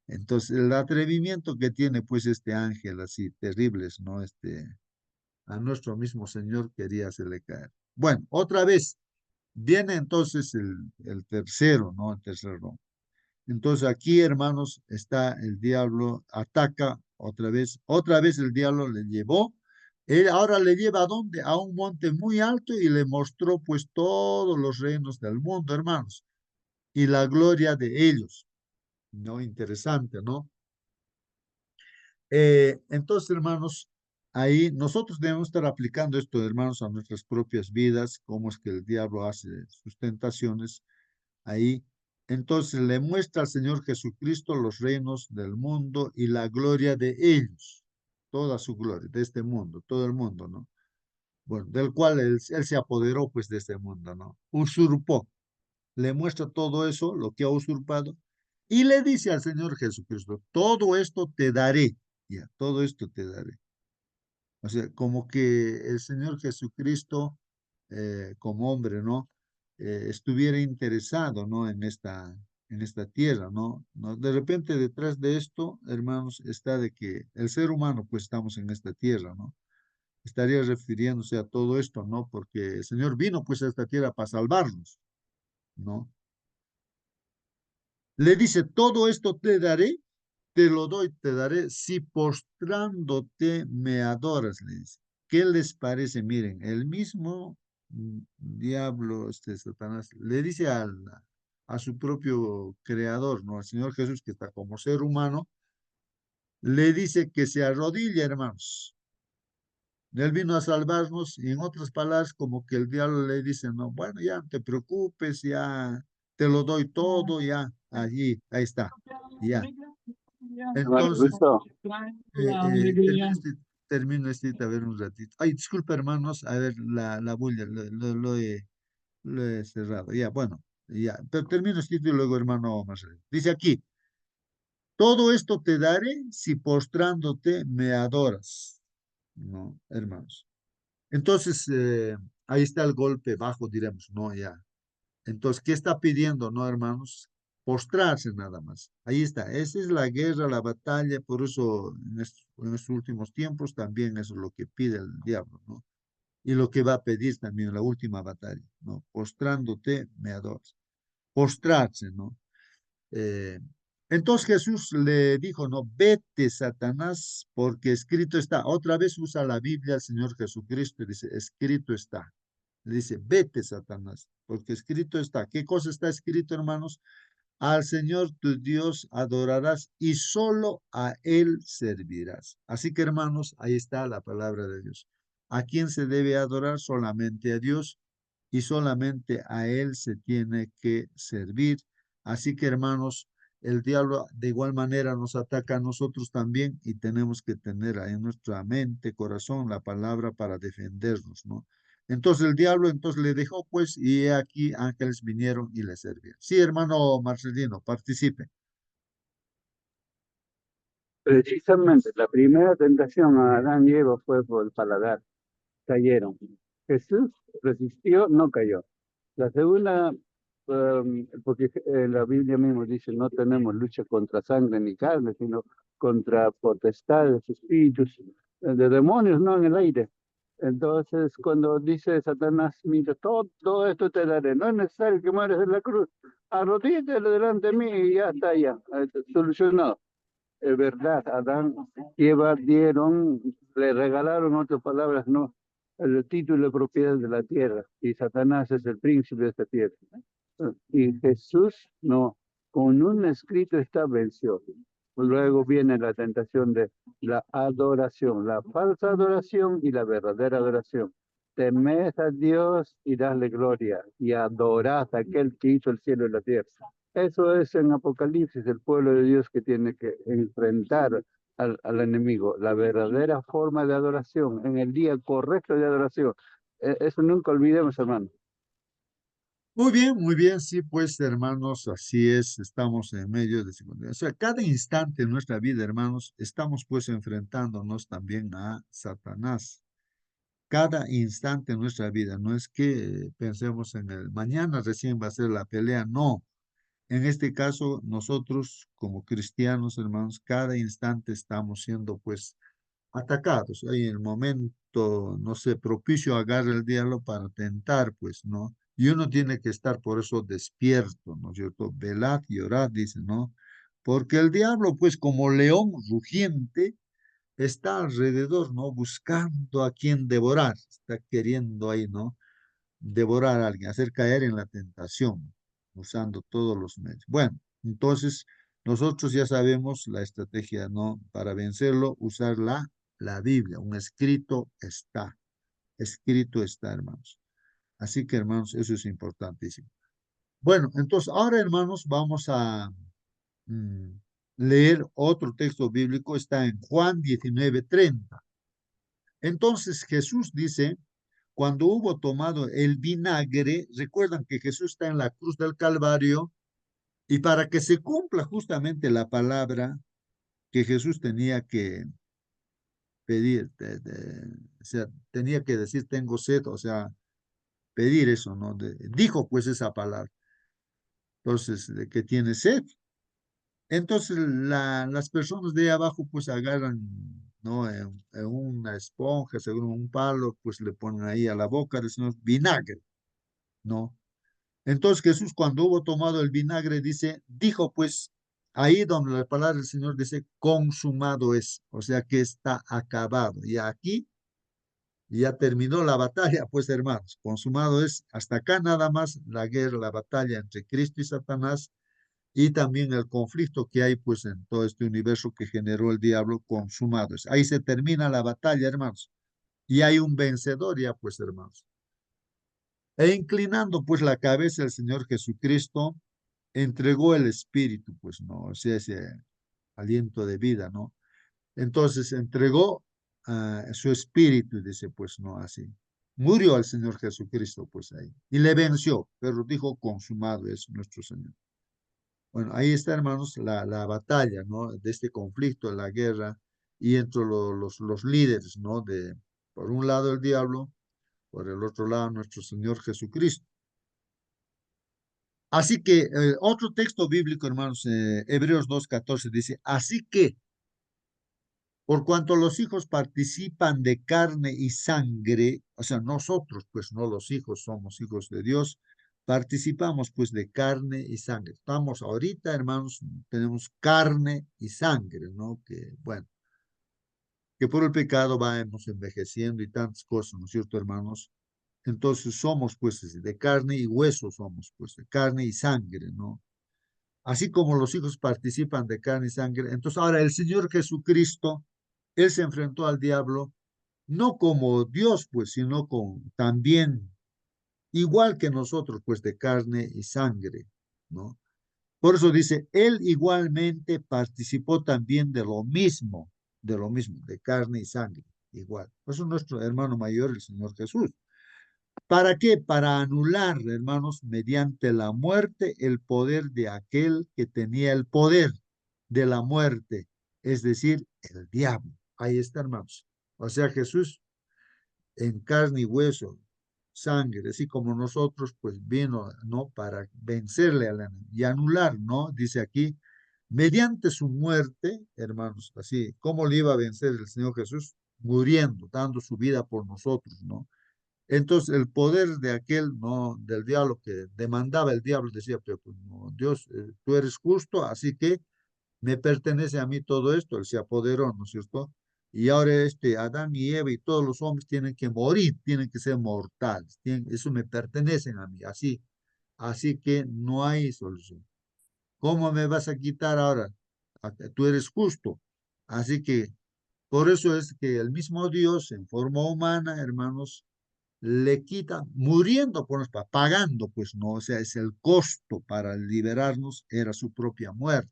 Entonces, el atrevimiento que tiene pues este ángel así terribles, ¿no? A nuestro mismo Señor quería hacerle caer. Bueno, otra vez, viene entonces el tercero, ¿no? El tercero. Entonces aquí, hermanos, está el diablo, ataca otra vez el diablo le llevó. Él ahora le lleva a dónde? A un monte muy alto y le mostró pues todos los reinos del mundo, hermanos, y la gloria de ellos. ¿No? Interesante, ¿no? Entonces, hermanos, ahí nosotros debemos estar aplicando esto, hermanos, a nuestras propias vidas, cómo es que el diablo hace sus tentaciones ahí. Entonces le muestra al Señor Jesucristo los reinos del mundo y la gloria de ellos, toda su gloria, de este mundo, todo el mundo, ¿no? Bueno, del cual él se apoderó pues de este mundo, ¿no? Usurpó, le muestra todo eso, lo que ha usurpado, y le dice al Señor Jesucristo, todo esto te daré, ya, todo esto te daré. O sea, como que el Señor Jesucristo, como hombre, ¿no? Estuviera interesado, ¿no? En esta tierra, ¿no? ¿no? De repente detrás de esto, hermanos, está de que el ser humano, pues estamos en esta tierra, ¿no? Estaría refiriéndose a todo esto, ¿no? Porque el Señor vino, pues, a esta tierra para salvarnos, ¿no? Le dice, todo esto te daré, te lo doy, te daré, si postrándote me adoras, le dice. ¿Qué les parece? Miren, el mismo diablo, Satanás, le dice a su propio creador, ¿no? Al Señor Jesús, que está como ser humano, le dice que se arrodille, hermanos. Él vino a salvarnos y en otras palabras, como que el diablo le dice, no, bueno, ya no te preocupes, ya te lo doy todo, ya, allí, ahí está, ya. Hermano Entonces, Cristo, termino a ver un ratito. Ay, disculpa, hermanos, a ver, la bulla, lo he cerrado. Ya, bueno, ya, pero termino y luego, hermano Marcelo. Dice aquí, todo esto te daré si postrándote me adoras. ¿no, hermanos? Entonces, ahí está el golpe bajo, diremos, ¿no? Ya. Entonces, ¿qué está pidiendo, no, hermanos? Postrarse nada más. Ahí está. Esa es la guerra, la batalla. Por eso, en estos últimos tiempos, también eso es lo que pide el diablo, ¿no? Y lo que va a pedir también en la última batalla, ¿no? Postrándote, me adoras. Postrarse, ¿no? Eh, entonces Jesús le dijo, no, vete, Satanás, porque escrito está. Otra vez usa la Biblia el Señor Jesucristo y dice, escrito está. Le dice, vete, Satanás, porque escrito está. ¿Qué cosa está escrito, hermanos? Al Señor tu Dios adorarás y solo a Él servirás. Así que, hermanos, ahí está la palabra de Dios. ¿A quién se debe adorar? Solamente a Dios y solamente a Él se tiene que servir. Así que, hermanos, el diablo de igual manera nos ataca a nosotros también y tenemos que tener en nuestra mente, corazón, la palabra para defendernos, ¿no? Entonces el diablo entonces le dejó pues y he aquí ángeles vinieron y le servían. Sí, hermano Marcelino, participe. Precisamente, la primera tentación a Adán y Eva fue por el paladar, cayeron. Jesús resistió, no cayó. La segunda, porque la Biblia mismo dice, no tenemos lucha contra sangre ni carne, sino contra potestades, espíritus, de demonios, no en el aire. Entonces, cuando dice Satanás, mira, todo esto te daré, no es necesario que mueras en la cruz, arrodíllate delante de mí y ya está, ya, solucionado. Es verdad, Adán y Eva dieron, le regalaron, otras palabras, no, el título de propiedad de la tierra, y Satanás es el príncipe de esta tierra. Y Jesús no, con un escrito está venció. Luego viene la tentación de la adoración, la falsa adoración y la verdadera adoración. Temed a Dios y dadle gloria y adorad a aquel que hizo el cielo y la tierra. Eso es en Apocalipsis, el pueblo de Dios que tiene que enfrentar al enemigo, la verdadera forma de adoración, en el día correcto de adoración. Eso nunca olvidemos, hermano. Muy bien, sí, pues hermanos, así es, estamos en medio de secundaria. O sea, cada instante en nuestra vida, hermanos, estamos pues enfrentándonos también a Satanás. Cada instante en nuestra vida, no es que pensemos en el mañana recién va a ser la pelea, no. En este caso, nosotros como cristianos, hermanos, cada instante estamos siendo pues atacados. Ahí en el momento, no sé, propicio agarra el diablo para tentar, pues, ¿no? Y uno tiene que estar por eso despierto, ¿no es cierto? Velad y orad, dice, ¿no? Porque el diablo, pues, como león rugiente, está alrededor, ¿no? Buscando a quien devorar, está queriendo ahí, ¿no? Devorar a alguien, hacer caer en la tentación, usando todos los medios. Bueno, entonces nosotros ya sabemos la estrategia, ¿no? Para vencerlo, usar la Biblia, un escrito está, hermanos. Así que, hermanos, eso es importantísimo. Bueno, entonces ahora, hermanos, vamos a mm, leer otro texto bíblico, está en Juan 19:30. Entonces Jesús dice, cuando hubo tomado el vinagre, recuerdan que Jesús está en la cruz del Calvario y para que se cumpla justamente la palabra que Jesús tenía que pedir, o sea, tenía que decir tengo sed, o sea, pedir eso, ¿no? Dijo pues esa palabra, entonces, de que tiene sed. Entonces las personas de ahí abajo pues agarran, ¿no? En una esponja, según un palo, pues le ponen ahí a la boca del Señor vinagre, ¿no? Entonces Jesús cuando hubo tomado el vinagre, dijo pues, ahí donde la palabra del Señor dice, consumado es, o sea que está acabado. Y aquí ya terminó la batalla, pues hermanos, consumado es, hasta acá nada más la guerra, la batalla entre Cristo y Satanás y también el conflicto que hay pues en todo este universo que generó el diablo, consumado es. Ahí se termina la batalla, hermanos. Y hay un vencedor ya, pues hermanos. E inclinando pues la cabeza el Señor Jesucristo, entregó el espíritu, pues no, o sea, ese aliento de vida, ¿no? Entonces entregó su espíritu, dice, pues no, así. Murió al Señor Jesucristo, pues ahí. Y le venció, pero dijo, consumado es nuestro Señor. Bueno, ahí está, hermanos, la batalla, ¿no? De este conflicto, la guerra. y entre los líderes, ¿no? Por un lado el diablo, por el otro lado nuestro Señor Jesucristo. Así que otro texto bíblico, hermanos, Hebreos 2:14 dice, así que por cuanto los hijos participan de carne y sangre, o sea, nosotros, pues no los hijos, somos hijos de Dios, participamos pues de carne y sangre. Estamos ahorita, hermanos, tenemos carne y sangre, ¿no? Que, bueno, que por el pecado vamos envejeciendo y tantas cosas, ¿no es cierto, hermanos? Entonces somos pues de carne y hueso, somos pues de carne y sangre, ¿no? Así como los hijos participan de carne y sangre. Entonces ahora el Señor Jesucristo, Él se enfrentó al diablo no como Dios, pues, sino con también, igual que nosotros, pues, de carne y sangre, ¿no? Por eso dice, Él igualmente participó también de lo mismo, de carne y sangre, igual. Por eso nuestro hermano mayor, el Señor Jesús. ¿Para qué? Para anular, hermanos, mediante la muerte, el poder de aquel que tenía el poder de la muerte, es decir, el diablo. Ahí está, hermanos. O sea, Jesús en carne y hueso, sangre, así como nosotros, pues vino, ¿no? Para vencerle a la y anular, ¿no? Dice aquí, mediante su muerte, hermanos, así, ¿cómo le iba a vencer el Señor Jesús? Muriendo, dando su vida por nosotros, ¿no? Entonces, el poder de aquel, no, del diablo que demandaba el diablo, decía, pero pues, no, Dios, tú eres justo, así que me pertenece a mí todo esto, él se apoderó, ¿no es cierto? Y ahora Adán y Eva y todos los hombres tienen que morir, tienen que ser mortales, eso me pertenecen a mí, así que no hay solución. ¿Cómo me vas a quitar ahora? Tú eres justo. Así que por eso es que el mismo Dios en forma humana, hermanos, le quita, muriendo por nosotros, pagando, pues no, o sea, es el costo para liberarnos, era su propia muerte.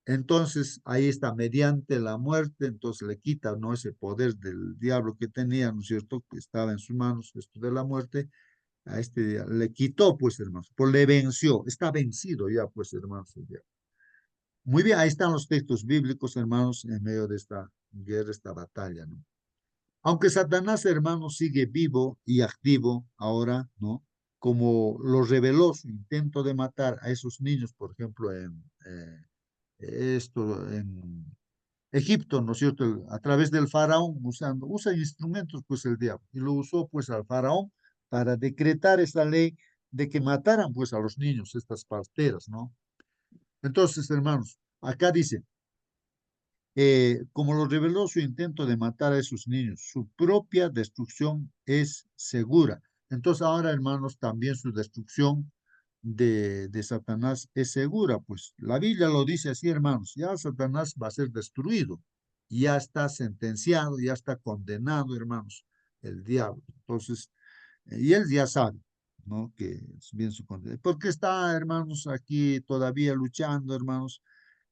Entonces, ahí está, mediante la muerte, entonces le quita, ¿no? Ese poder del diablo que tenía, ¿no es cierto? Que estaba en sus manos, esto de la muerte, a le quitó, pues, hermanos, pues le venció, está vencido ya, pues, hermanos, el diablo. Muy bien, ahí están los textos bíblicos, hermanos, en medio de esta guerra, esta batalla, ¿no? Aunque Satanás, hermanos, sigue vivo y activo ahora, ¿no? Como lo reveló su intento de matar a esos niños, por ejemplo, en Egipto, ¿no es cierto? A través del faraón, usa instrumentos, pues el diablo, y lo usó pues al faraón para decretar esa ley de que mataran pues a los niños, estas parteras, ¿no? Entonces, hermanos, acá dice, como lo reveló su intento de matar a esos niños, su propia destrucción es segura. Entonces ahora, hermanos, también su destrucción de Satanás es segura, pues la Biblia lo dice así, hermanos, ya Satanás va a ser destruido, ya está sentenciado, ya está condenado, hermanos, el diablo. Entonces, y él ya sabe, ¿no? Que es bien su condena. ¿Por qué está, hermanos, aquí todavía luchando, hermanos?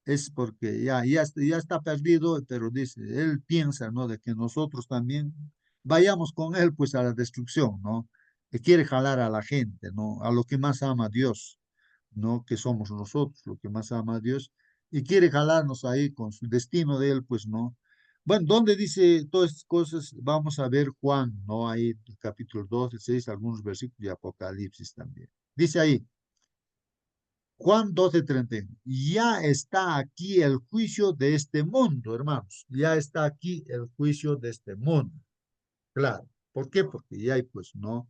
Es porque ya está perdido, pero dice, él piensa, ¿no? De que nosotros también vayamos con él, pues, a la destrucción, ¿no? Que quiere jalar a la gente, ¿no? A lo que más ama a Dios, ¿no? Que somos nosotros, lo que más ama a Dios, y quiere jalarnos ahí con su destino de él, pues, ¿no? Bueno, ¿dónde dice todas estas cosas? Vamos a ver Juan, ¿no? Ahí, capítulo 12, 6, algunos versículos de Apocalipsis también. Dice ahí, Juan 12:31. Ya está aquí el juicio de este mundo, hermanos. Ya está aquí el juicio de este mundo. Claro. ¿Por qué? Porque ya hay, pues, no.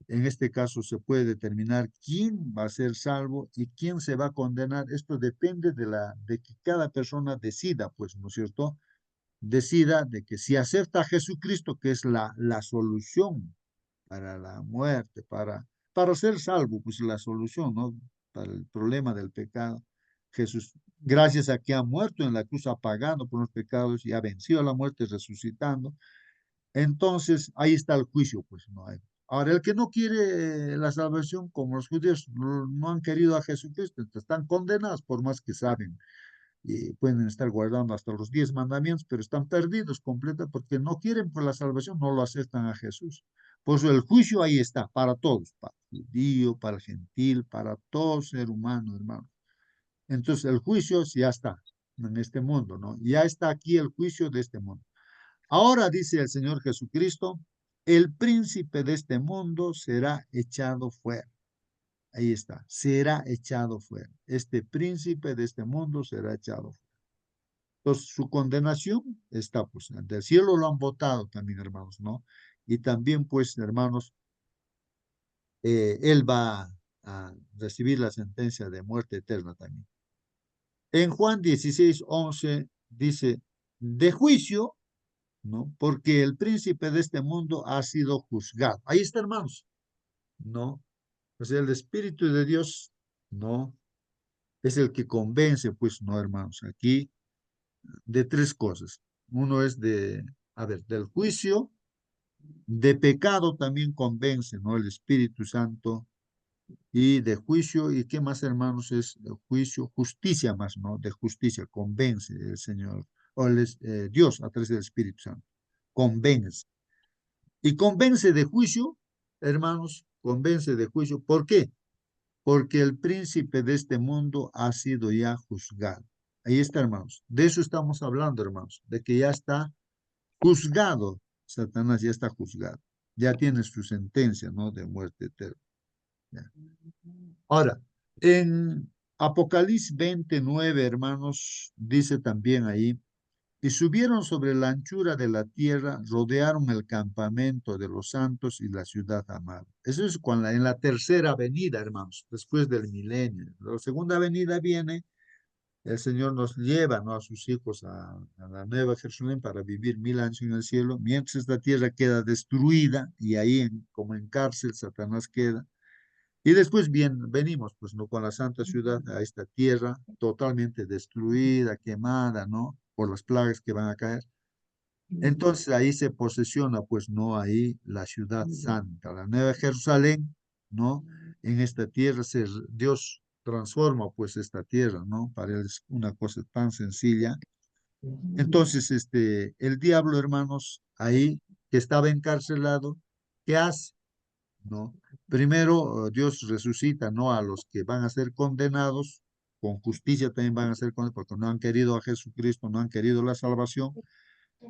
En este caso se puede determinar quién va a ser salvo y quién se va a condenar. Esto depende de que cada persona decida, pues, ¿no es cierto? Decida de que si acepta a Jesucristo, que es la solución para la muerte, para ser salvo, pues la solución, ¿no? Para el problema del pecado. Jesús, gracias a que ha muerto en la cruz, ha pagado por los pecados y ha vencido a la muerte resucitando. Entonces, ahí está el juicio, pues no hay. Ahora, el que no quiere la salvación, como los judíos no han querido a Jesucristo, entonces están condenados por más que saben y pueden estar guardando hasta los 10 mandamientos, pero están perdidos completamente porque no quieren por la salvación, no lo aceptan a Jesús. Por eso el juicio ahí está, para todos, para el judío, para el gentil, para todo ser humano, hermano. Entonces el juicio ya está, en este mundo, ¿no? Ya está aquí el juicio de este mundo. Ahora dice el Señor Jesucristo, el príncipe de este mundo será echado fuera. Ahí está, será echado fuera. Este príncipe de este mundo será echado fuera. Entonces, su condenación está, pues, del cielo lo han votado también, hermanos, ¿no? Y también, pues, hermanos, él va a recibir la sentencia de muerte eterna también. En Juan 16:11 dice, de juicio, ¿no? Porque el príncipe de este mundo ha sido juzgado. Ahí está, hermanos, ¿no? O sea, el Espíritu de Dios, ¿no? Es el que convence, pues, no, hermanos, aquí de tres cosas. Uno es de, a ver, del juicio, de pecado también convence, ¿no? El Espíritu Santo, y de juicio, y qué más, hermanos, es de juicio, justicia más, ¿no? De justicia, convence el Señor, o Dios a través del Espíritu Santo, convence. Y convence de juicio, hermanos, convence de juicio. ¿Por qué? Porque el príncipe de este mundo ha sido ya juzgado. Ahí está, hermanos. De eso estamos hablando, hermanos, de que ya está juzgado. Satanás ya está juzgado. Ya tiene su sentencia, ¿no? De muerte eterna. Ya. Ahora, en Apocalipsis 29, hermanos, dice también ahí, y subieron sobre la anchura de la tierra, rodearon el campamento de los santos y la ciudad amada. Eso es cuando, en la tercera venida, hermanos, después del milenio. La segunda venida viene, el Señor nos lleva, ¿no? A sus hijos a la nueva Jerusalén para vivir 1000 años en el cielo, mientras esta tierra queda destruida y ahí como en cárcel Satanás queda. Y después bien, venimos, pues, ¿no? Con la santa ciudad a esta tierra totalmente destruida, quemada, ¿no? Por las plagas que van a caer. Entonces ahí se posesiona, pues, ¿no? Ahí la ciudad santa, la nueva Jerusalén, ¿no? En esta tierra Dios transforma, pues, esta tierra, ¿no? Para él es una cosa tan sencilla. Entonces, el diablo, hermanos, ahí que estaba encarcelado, ¿qué hace? ¿No? Primero, Dios resucita, ¿no? A los que van a ser condenados, con justicia también van a ser condenados, porque no han querido a Jesucristo, no han querido la salvación.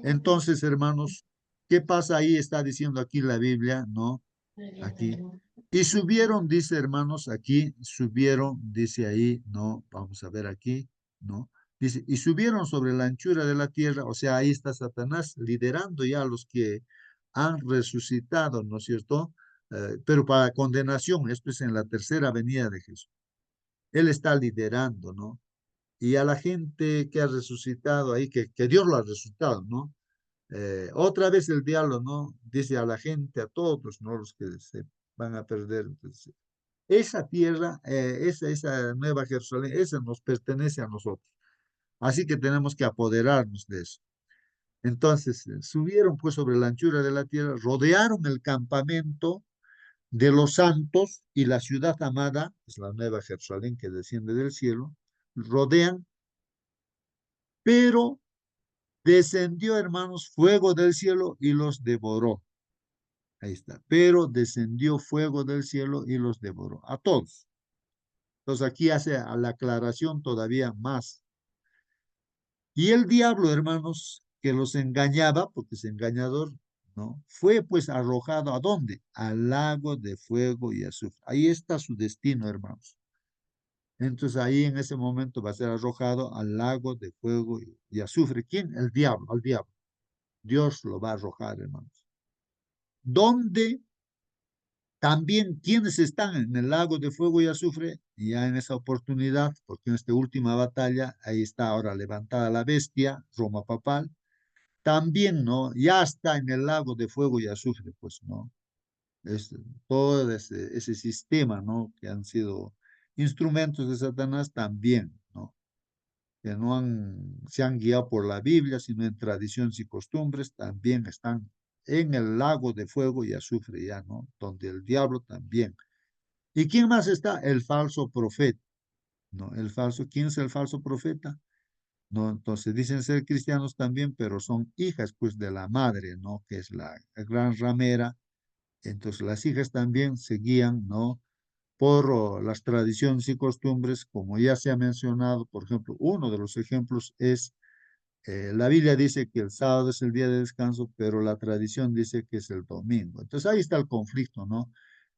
Entonces, hermanos, ¿qué pasa ahí? Está diciendo aquí la Biblia, ¿no? Aquí. Y subieron, dice, hermanos, aquí, subieron, dice ahí, ¿no? Vamos a ver aquí, ¿no? Dice, y subieron sobre la anchura de la tierra, o sea, ahí está Satanás liderando ya a los que han resucitado, ¿no es cierto? Pero para condenación, esto es en la tercera venida de Jesús. Él está liderando, ¿no? Y a la gente que ha resucitado ahí, que Dios lo ha resucitado, ¿no? Otra vez el diablo, ¿no? Dice a la gente, a todos, ¿no? Los que se van a perder. Entonces, esa tierra, esa nueva Jerusalén, esa nos pertenece a nosotros. Así que tenemos que apoderarnos de eso. Entonces, subieron pues sobre la anchura de la tierra, rodearon el campamento de los santos y la ciudad amada, es la nueva Jerusalén que desciende del cielo, rodean, pero descendió, hermanos, fuego del cielo y los devoró. Ahí está. Pero descendió fuego del cielo y los devoró. A todos. Entonces aquí hace a la aclaración todavía más. Y el diablo, hermanos, que los engañaba, porque es engañador, ¿no? Fue pues arrojado ¿a dónde? Al lago de fuego y azufre. Ahí está su destino, hermanos. Entonces ahí en ese momento va a ser arrojado al lago de fuego y azufre. ¿Quién? El diablo, al diablo. Dios lo va a arrojar, hermanos. ¿Dónde? También quienes están en el lago de fuego y azufre, ya en esa oportunidad, porque en esta última batalla, ahí está ahora levantada la bestia, Roma papal, también, ¿no? Ya está en el lago de fuego y azufre, pues, ¿no? Es, todo ese sistema, ¿no? Que han sido instrumentos de Satanás también, ¿no? Que no se han guiado por la Biblia, sino en tradiciones y costumbres, también están en el lago de fuego y azufre ya, ¿no? Donde el diablo también. ¿Y quién más está? El falso profeta, ¿no? ¿Quién es el falso profeta? ¿No? Entonces dicen ser cristianos también, pero son hijas, pues, de la madre, ¿no? Que es la gran ramera. Entonces las hijas también seguían, ¿no? por las tradiciones y costumbres, como ya se ha mencionado, por ejemplo, uno de los ejemplos es, la Biblia dice que el sábado es el día de descanso, pero la tradición dice que es el domingo. Entonces ahí está el conflicto, ¿no?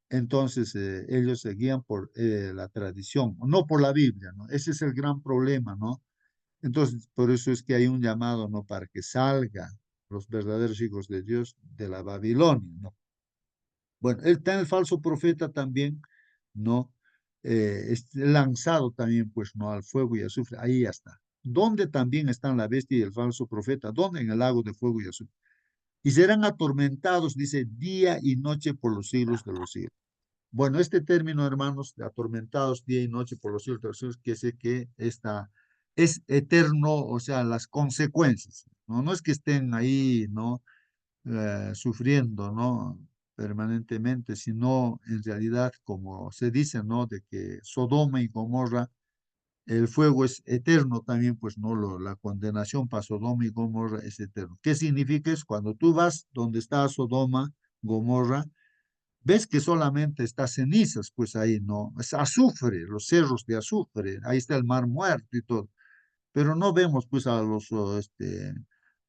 Entonces ellos se guían por la tradición, no por la Biblia, ¿no? Ese es el gran problema, ¿no? Entonces, por eso es que hay un llamado, ¿no? Para que salgan los verdaderos hijos de Dios de la Babilonia, ¿no? Bueno, está el falso profeta también, ¿no? Es lanzado también, pues, ¿no? Al fuego y azufre. Ahí ya está. ¿Dónde también están la bestia y el falso profeta? ¿Dónde? En el lago de fuego y azufre. Y serán atormentados, dice, día y noche por los siglos de los siglos. Bueno, este término, hermanos, de atormentados día y noche por los siglos de los siglos, que sé que esta es eterno, o sea, las consecuencias, ¿no? No es que estén ahí, ¿no? Sufriendo, ¿no? Permanentemente, sino en realidad, como se dice, ¿no? De que Sodoma y Gomorra, el fuego es eterno también, pues no, la condenación para Sodoma y Gomorra es eterno. ¿Qué significa? Es cuando tú vas donde está Sodoma, Gomorra, ves que solamente está cenizas, pues ahí, ¿no? Es azufre, los cerros de azufre, ahí está el mar muerto y todo, pero no vemos pues a los,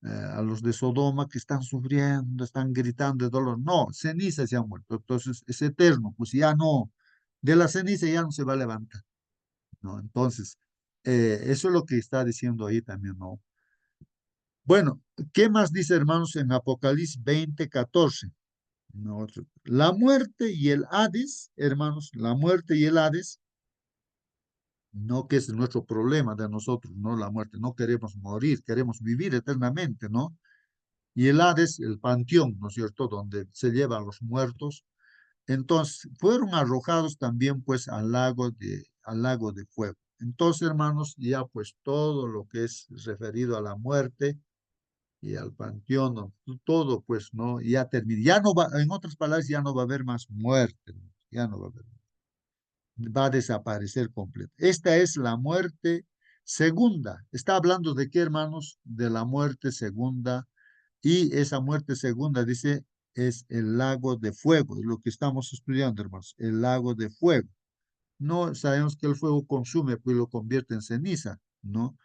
a los de Sodoma que están sufriendo, están gritando de dolor. No, ceniza se han muerto. Entonces es eterno, pues ya no, de la ceniza ya no se va a levantar, ¿no? Entonces, eso es lo que está diciendo ahí también, ¿no? Bueno, ¿qué más dice, hermanos, en Apocalipsis 20:14? No, la muerte y el Hades, hermanos, la muerte y el Hades, no que es nuestro problema de nosotros, no la muerte, no queremos morir, queremos vivir eternamente, ¿no? Y el Hades, el panteón, ¿no es cierto?, donde se llevan los muertos. Entonces, fueron arrojados también, pues, al lago de fuego. Entonces, hermanos, ya pues todo lo que es referido a la muerte y al panteón, ¿no? Todo, pues, ¿no? Ya termina. Ya no va, en otras palabras, ya no va a haber más muerte, ¿no? Ya no va a haber, va a desaparecer completo. Esta es la muerte segunda. Está hablando de qué, hermanos? De la muerte segunda. Y esa muerte segunda, dice, es el lago de fuego, es lo que estamos estudiando, hermanos, el lago de fuego. No sabemos que el fuego consume, pues lo convierte en ceniza, ¿no?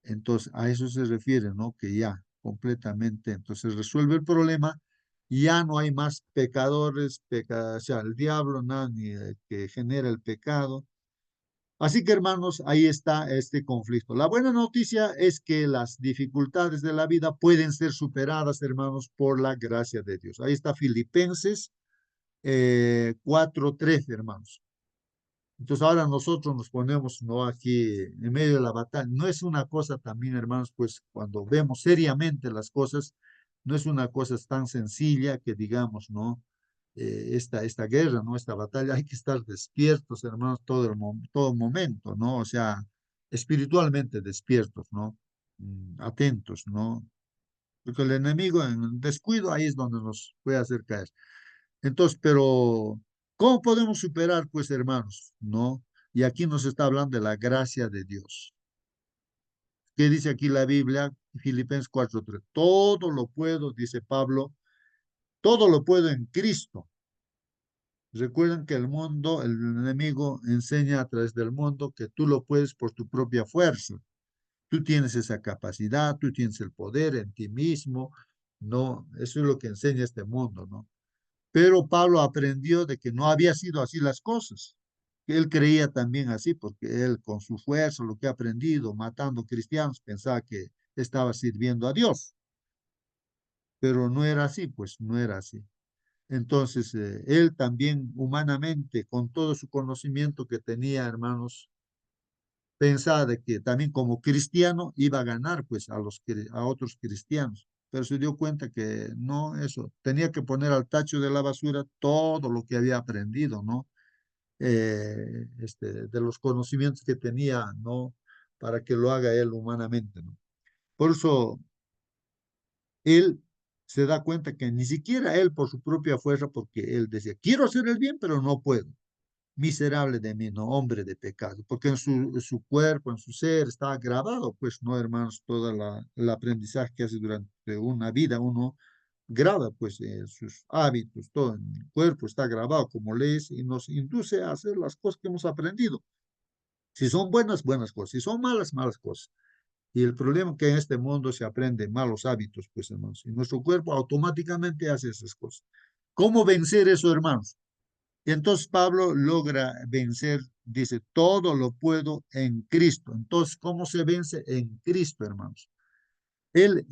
Entonces, a eso se refiere, ¿no? Que ya completamente, entonces resuelve el problema, ya no hay más pecadores, o sea, el diablo, nada, ni el que genera el pecado. Así que, hermanos, ahí está este conflicto. La buena noticia es que las dificultades de la vida pueden ser superadas, hermanos, por la gracia de Dios. Ahí está Filipenses 4:13, hermanos. Entonces ahora nosotros nos ponemos, ¿no? Aquí en medio de la batalla. No es una cosa también, hermanos, pues cuando vemos seriamente las cosas, no es una cosa tan sencilla que digamos, ¿no? Esta guerra, ¿no? Esta batalla, hay que estar despiertos, hermanos, todo momento, ¿no? O sea, espiritualmente despiertos, ¿no? Atentos, ¿no? Porque el enemigo en el descuido ahí es donde nos puede hacer caer. Entonces, pero, ¿cómo podemos superar, pues, hermanos? ¿No? Y aquí nos está hablando de la gracia de Dios. ¿Qué dice aquí la Biblia? Filipenses 4:3. Todo lo puedo, dice Pablo, todo lo puedo en Cristo. Recuerden que el mundo, el enemigo enseña a través del mundo que tú lo puedes por tu propia fuerza. Tú tienes esa capacidad, tú tienes el poder en ti mismo, ¿no? Eso es lo que enseña este mundo, ¿no? Pero Pablo aprendió de que no había sido así las cosas. Él creía también así, porque él con su fuerza, lo que ha aprendido, matando cristianos, pensaba que estaba sirviendo a Dios. Pero no era así, pues no era así. Entonces, él también humanamente, con todo su conocimiento que tenía, hermanos, pensaba de que también como cristiano iba a ganar pues a otros cristianos, pero se dio cuenta que no, eso, tenía que poner al tacho de la basura todo lo que había aprendido, ¿no? De los conocimientos que tenía, ¿no? Para que lo haga él humanamente, ¿no? Por eso él se da cuenta que ni siquiera él por su propia fuerza, porque él decía, quiero hacer el bien, pero no puedo. Miserable de mí, no hombre de pecado, porque en su cuerpo, en su ser, está grabado, pues, no, hermanos, todo el aprendizaje que hace durante una vida uno, graba pues sus hábitos, todo en el cuerpo está grabado como leyes y nos induce a hacer las cosas que hemos aprendido. Si son buenas, buenas cosas. Si son malas, malas cosas. Y el problema es que en este mundo se aprende malos hábitos, pues hermanos, y nuestro cuerpo automáticamente hace esas cosas. ¿Cómo vencer eso, hermanos? Y entonces Pablo logra vencer, dice, todo lo puedo en Cristo. Entonces, ¿cómo se vence? En Cristo, hermanos. Él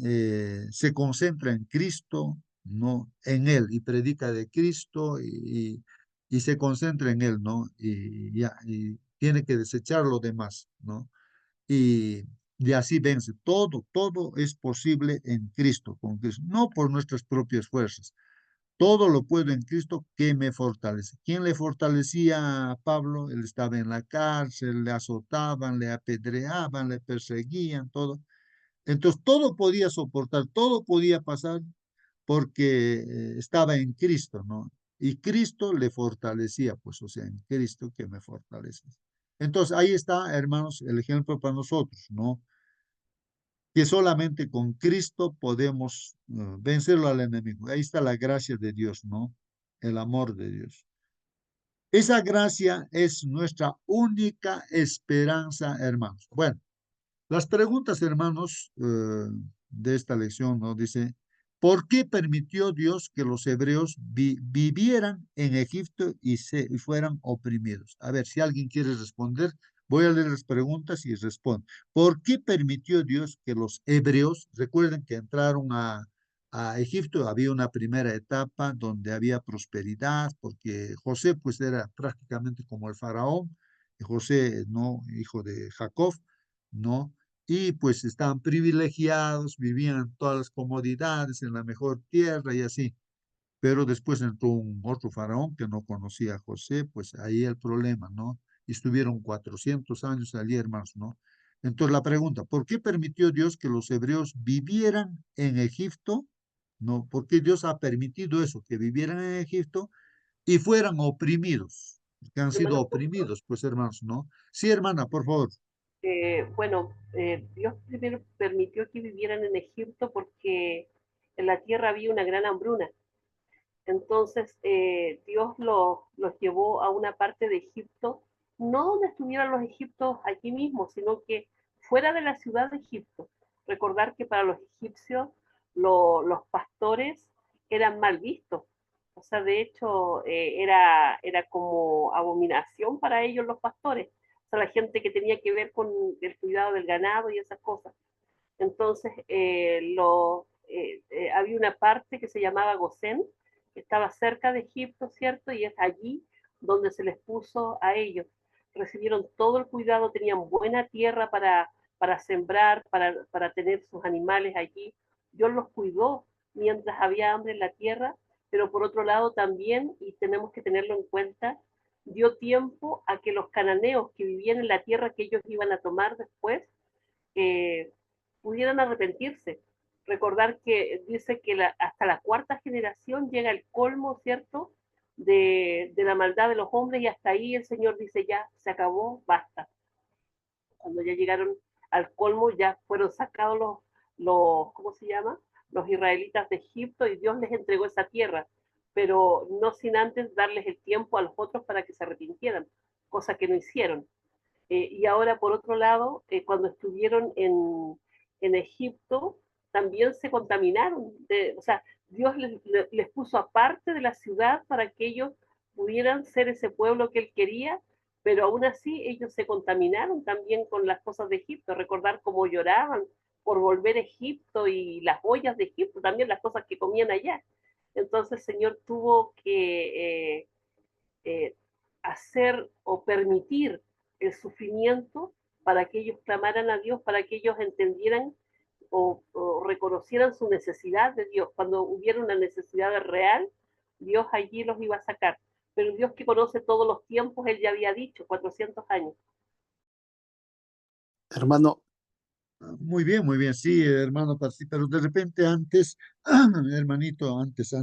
se concentra en Cristo, no en Él, y predica de Cristo y se concentra en Él, ¿no? Y tiene que desechar lo demás, ¿no? Y, y así vence. Todo es posible en Cristo, con Cristo, no por nuestras propias fuerzas. Todo lo puedo en Cristo que me fortalece. ¿Quién le fortalecía a Pablo? Él estaba en la cárcel, le azotaban, le apedreaban, le perseguían, todo. Entonces todo podía soportar, todo podía pasar porque estaba en Cristo, ¿no? Y Cristo le fortalecía, pues, o sea, en Cristo que me fortalece. Entonces ahí está, hermanos, el ejemplo para nosotros, ¿no? Que solamente con Cristo podemos vencerlo al enemigo. Ahí está la gracia de Dios, ¿no? El amor de Dios. Esa gracia es nuestra única esperanza, hermanos. Bueno, las preguntas, hermanos, de esta lección, ¿no? Dice, ¿por qué permitió Dios que los hebreos vivieran en Egipto y fueran oprimidos? A ver, si alguien quiere responder, voy a leer las preguntas y responde. ¿Por qué permitió Dios que los hebreos, recuerden que entraron a Egipto, había una primera etapa donde había prosperidad, porque José pues era prácticamente como el faraón, y José, no, hijo de Jacob, ¿no? Y pues estaban privilegiados, vivían en todas las comodidades, en la mejor tierra y así. Pero después entró un otro faraón que no conocía a José, pues ahí el problema, ¿no? Y estuvieron 400 años allí, hermanos, ¿no? Entonces la pregunta, ¿por qué permitió Dios que los hebreos vivieran en Egipto? ¿No? ¿Por qué Dios ha permitido eso, que vivieran en Egipto y fueran oprimidos? Que han sido Hermano, oprimidos, pues hermanos, ¿no? Sí, hermana, por favor. bueno, Dios primero permitió que vivieran en Egipto porque en la tierra había una gran hambruna. Entonces Dios los llevó a una parte de Egipto, no donde estuvieran los egipcios aquí mismo, sino que fuera de la ciudad de Egipto. Recordar que para los egipcios los pastores eran mal vistos. O sea, de hecho, era como abominación para ellos los pastores. O sea, la gente que tenía que ver con el cuidado del ganado y esas cosas. Entonces, había una parte que se llamaba Gosén, que estaba cerca de Egipto, ¿cierto? Y es allí donde se les puso a ellos. Recibieron todo el cuidado, tenían buena tierra para sembrar, para tener sus animales allí. Dios los cuidó mientras había hambre en la tierra, pero por otro lado también, y tenemos que tenerlo en cuenta, dio tiempo a que los cananeos que vivían en la tierra que ellos iban a tomar después, eh, pudieran arrepentirse. Recordar que dice que hasta la cuarta generación llega el colmo, ¿cierto? De la maldad de los hombres y hasta ahí el Señor dice ya, se acabó, basta. Cuando ya llegaron al colmo, ya fueron sacados ¿cómo se llama? Los israelitas de Egipto y Dios les entregó esa tierra, pero no sin antes darles el tiempo a los otros para que se arrepintieran, cosa que no hicieron. Y ahora, por otro lado, cuando estuvieron en Egipto, también se contaminaron. O sea, Dios les puso aparte de la ciudad para que ellos pudieran ser ese pueblo que él quería, pero aún así ellos se contaminaron también con las cosas de Egipto. Recordar cómo lloraban por volver a Egipto y las ollas de Egipto, también las cosas que comían allá. Entonces el Señor tuvo que hacer o permitir el sufrimiento para que ellos clamaran a Dios, para que ellos entendieran o reconocieran su necesidad de Dios. Cuando hubiera una necesidad real, Dios allí los iba a sacar. Pero Dios que conoce todos los tiempos, Él ya había dicho, 400 años. Hermano, Muy bien, sí, hermano, sí, pero de repente antes, hermanito, antes,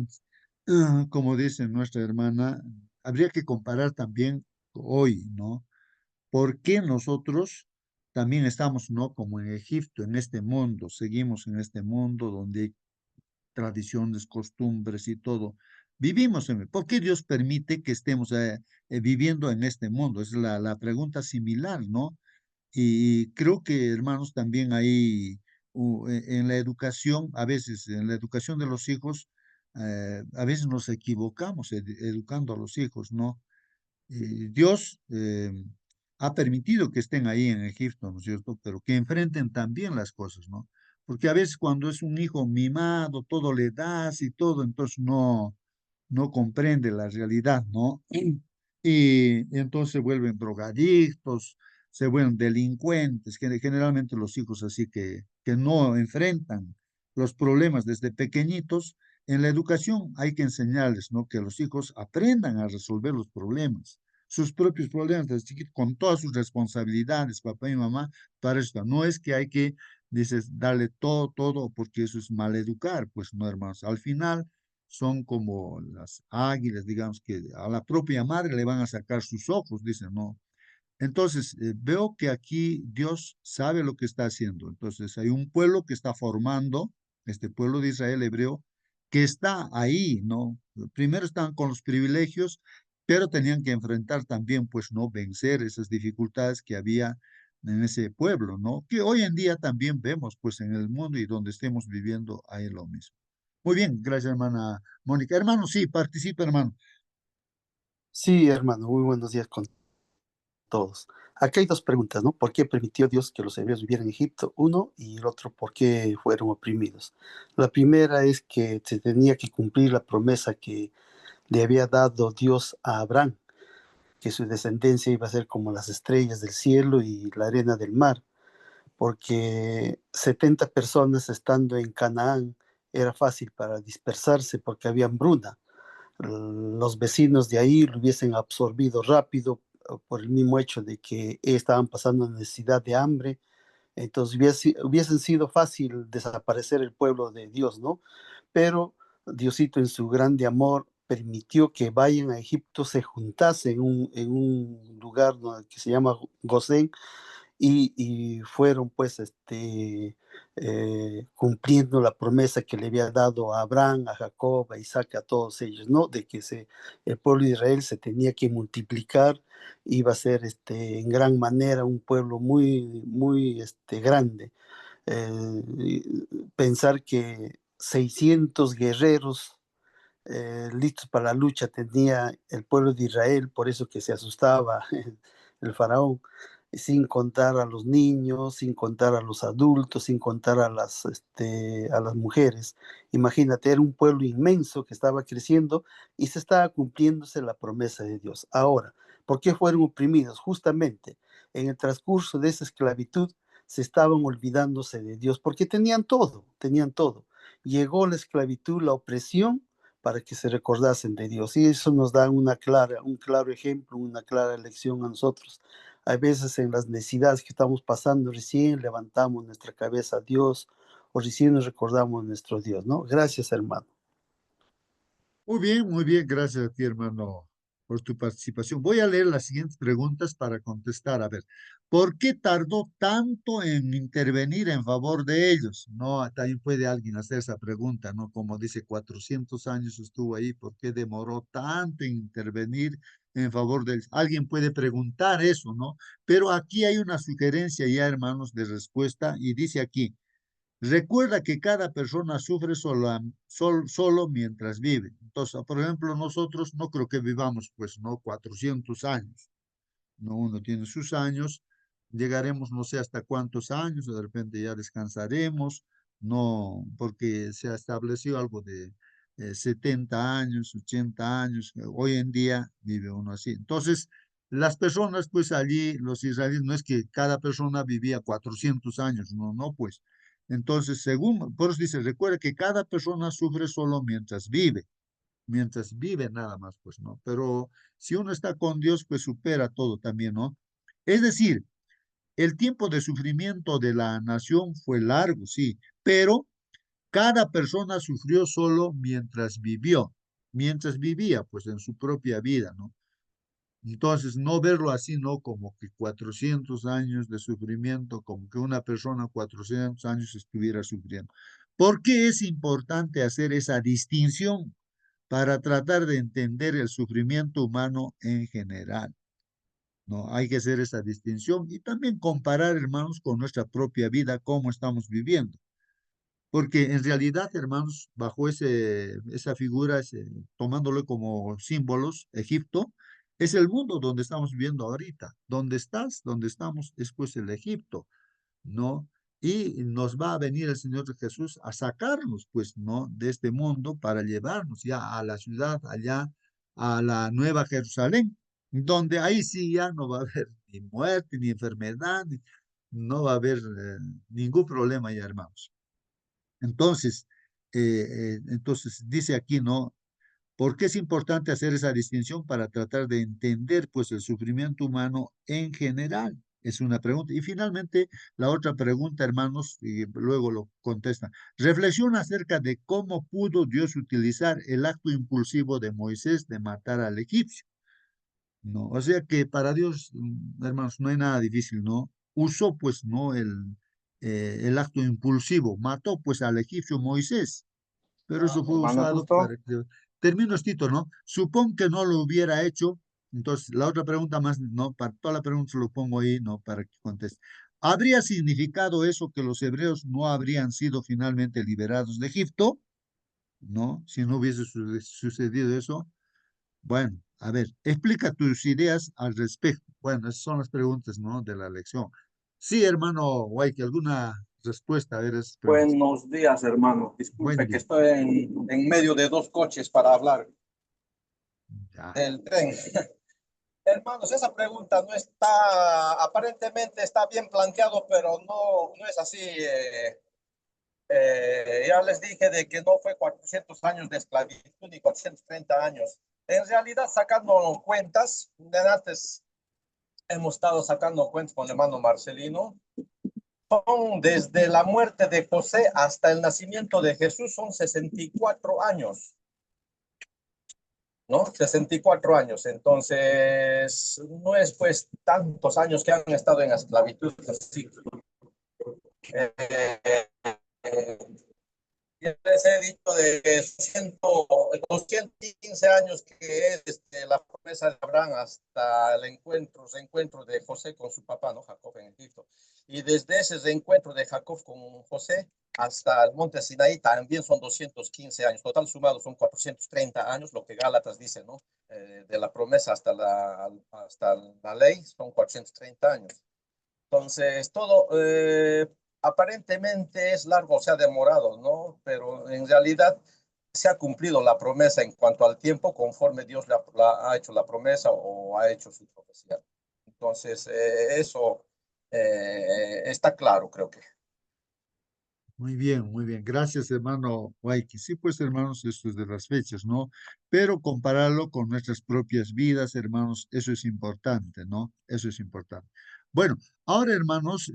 como dice nuestra hermana, habría que comparar también hoy, ¿no? ¿Por qué nosotros también estamos, ¿no? Como en Egipto, en este mundo, seguimos en este mundo donde tradiciones, costumbres y todo. Vivimos ¿por qué Dios permite que estemos viviendo en este mundo? Es la pregunta similar, ¿no? Y creo que, hermanos, también ahí en la educación, a veces en la educación de los hijos, a veces nos equivocamos educando a los hijos, ¿no? Dios ha permitido que estén ahí en Egipto, ¿no es cierto? Pero que enfrenten también las cosas, ¿no? Porque a veces cuando es un hijo mimado, todo le das y todo, entonces no comprende la realidad, ¿no? Y entonces se vuelven drogadictos, se vuelven delincuentes, que generalmente los hijos así que no enfrentan los problemas desde pequeñitos. En la educación hay que enseñarles, ¿no? Que los hijos aprendan a resolver los problemas, sus propios problemas desde chiquitos, con todas sus responsabilidades, papá y mamá, para esto. No es que hay que, dices, darle todo, porque eso es maleducar, pues no, hermanos. Al final son como las águilas, digamos, que a la propia madre le van a sacar sus ojos, dicen, ¿no? Entonces, veo que aquí Dios sabe lo que está haciendo. Entonces, hay un pueblo que está formando, este pueblo de Israel hebreo, que está ahí, ¿no? Primero estaban con los privilegios, pero tenían que enfrentar también, pues, ¿no? Vencer esas dificultades que había en ese pueblo, ¿no? Que hoy en día también vemos, pues, en el mundo y donde estemos viviendo, hay lo mismo. Muy bien, gracias, hermana Mónica. Hermano, sí, participa, hermano. Sí, hermano, muy buenos días con todos. Aquí hay dos preguntas, ¿no? ¿Por qué permitió Dios que los hebreos vivieran en Egipto? Uno, y el otro, ¿por qué fueron oprimidos? La primera es que se tenía que cumplir la promesa que le había dado Dios a Abraham, que su descendencia iba a ser como las estrellas del cielo y la arena del mar, porque 70 personas estando en Canaán era fácil para dispersarse porque había hambruna. Los vecinos de ahí lo hubiesen absorbido rápido por el mismo hecho de que estaban pasando necesidad de hambre. Entonces hubiesen sido fácil desaparecer el pueblo de Dios, ¿no? Pero Diosito en su grande amor permitió que vayan a Egipto, se juntasen en un lugar que se llama Gosén, y fueron pues cumpliendo la promesa que le había dado a Abraham, a Jacob, a Isaac, a todos ellos, ¿no? De que el pueblo de Israel se tenía que multiplicar, iba a ser en gran manera un pueblo muy, muy grande. Pensar que 600 guerreros listos para la lucha tenía el pueblo de Israel, por eso que se asustaba el faraón, sin contar a los niños, sin contar a los adultos, sin contar a las mujeres. Imagínate, era un pueblo inmenso que estaba creciendo y se estaba cumpliéndose la promesa de Dios. Ahora, ¿por qué fueron oprimidos? Justamente en el transcurso de esa esclavitud se estaban olvidándose de Dios porque tenían todo, tenían todo. Llegó la esclavitud, la opresión, para que se recordasen de Dios. Y eso nos da un claro ejemplo, una clara lección a nosotros. Hay veces en las necesidades que estamos pasando, recién levantamos nuestra cabeza a Dios o recién nos recordamos de nuestro Dios, ¿no? Gracias, hermano. Muy bien, gracias a ti, hermano, por tu participación. Voy a leer las siguientes preguntas para contestar. A ver, ¿por qué tardó tanto en intervenir en favor de ellos? No, también puede alguien hacer esa pregunta, ¿no? Como dice, 400 años estuvo ahí, ¿por qué demoró tanto en intervenir en favor de ellos? Alguien puede preguntar eso, ¿no? Pero aquí hay una sugerencia ya, hermanos, de respuesta y dice aquí. Recuerda que cada persona sufre solo mientras vive. Entonces, por ejemplo, nosotros no creo que vivamos, pues, ¿no? 400 años. No, uno tiene sus años, llegaremos no sé hasta cuántos años, de repente ya descansaremos, no, porque se ha establecido algo de 70 años, 80 años, hoy en día vive uno así. Entonces, las personas, pues allí, los israelíes, no es que cada persona vivía 400 años, no, pues. Entonces, según, por eso dice, recuerda que cada persona sufre solo mientras vive nada más, pues, ¿no? Pero si uno está con Dios, pues supera todo también, ¿no? Es decir, el tiempo de sufrimiento de la nación fue largo, sí, pero cada persona sufrió solo mientras vivía, pues en su propia vida, ¿no? Entonces, no verlo así, ¿no? Como que 400 años de sufrimiento, como que una persona 400 años estuviera sufriendo. ¿Por qué es importante hacer esa distinción para tratar de entender el sufrimiento humano en general? ¿No? Hay que hacer esa distinción y también comparar, hermanos, con nuestra propia vida, cómo estamos viviendo. Porque en realidad, hermanos, bajo esa figura, tomándolo como símbolos, Egipto, es el mundo donde estamos viviendo ahorita. Donde estás, donde estamos, es pues el Egipto, ¿no? Y nos va a venir el Señor Jesús a sacarnos, pues, ¿no? De este mundo para llevarnos ya a la ciudad, allá, a la Nueva Jerusalén, donde ahí sí ya no va a haber ni muerte, ni enfermedad, no va a haber ningún problema ya, hermanos. Entonces dice aquí, ¿no? ¿Por qué es importante hacer esa distinción para tratar de entender, pues, el sufrimiento humano en general? Es una pregunta. Y finalmente, la otra pregunta, hermanos, y luego lo contestan. Reflexiona acerca de cómo pudo Dios utilizar el acto impulsivo de Moisés de matar al egipcio. ¿No? O sea que para Dios, hermanos, no hay nada difícil, ¿no? Usó, pues, ¿no? El acto impulsivo, mató, pues, al egipcio Moisés, pero Ah, eso fue hermano, usado justo. para que... Termino esto, ¿no? Supón que no lo hubiera hecho, entonces la otra pregunta más, ¿no? Para toda la pregunta se lo pongo ahí, ¿no? Para que conteste. ¿Habría significado eso que los hebreos no habrían sido finalmente liberados de Egipto? ¿No? Si no hubiese sucedido eso. Bueno, a ver, explica tus ideas al respecto. Bueno, esas son las preguntas, ¿no? De la lección. Sí, hermano Guay, ¿alguna respuesta a ver esas preguntas? Buenos días, hermano. Buen Disculpe que día. estoy en medio de dos coches para hablar Ya. del tren. Hermanos, esa pregunta no está, aparentemente está bien planteado, pero no es así. Ya les dije de que no fue 400 años de esclavitud ni 430 años. En realidad, sacando cuentas, de antes hemos estado sacando cuentas con el hermano Marcelino, son desde la muerte de José hasta el nacimiento de Jesús, son 64 años, ¿no? 64 años. Entonces, no es pues tantos años que han estado en esclavitud. Así. Eh, eh, Ya les he dicho de 215 años que es la promesa de Abraham hasta el reencuentro de José con su papá, ¿no? Jacob en Egipto. Y desde ese reencuentro de Jacob con José hasta el monte Sinaí también son 215 años. Total sumado son 430 años, lo que Gálatas dice, ¿no? De la promesa hasta la ley son 430 años. Entonces, todo aparentemente es largo, se ha demorado, ¿no? Pero en realidad se ha cumplido la promesa en cuanto al tiempo conforme Dios ha hecho la promesa o ha hecho su profecía. Entonces, eso está claro, creo que. Muy bien, muy bien. Gracias, hermano Waiki. Sí, pues, hermanos, esto es de las fechas, ¿no? Pero compararlo con nuestras propias vidas, hermanos, eso es importante, ¿no? Eso es importante. Bueno, ahora, hermanos,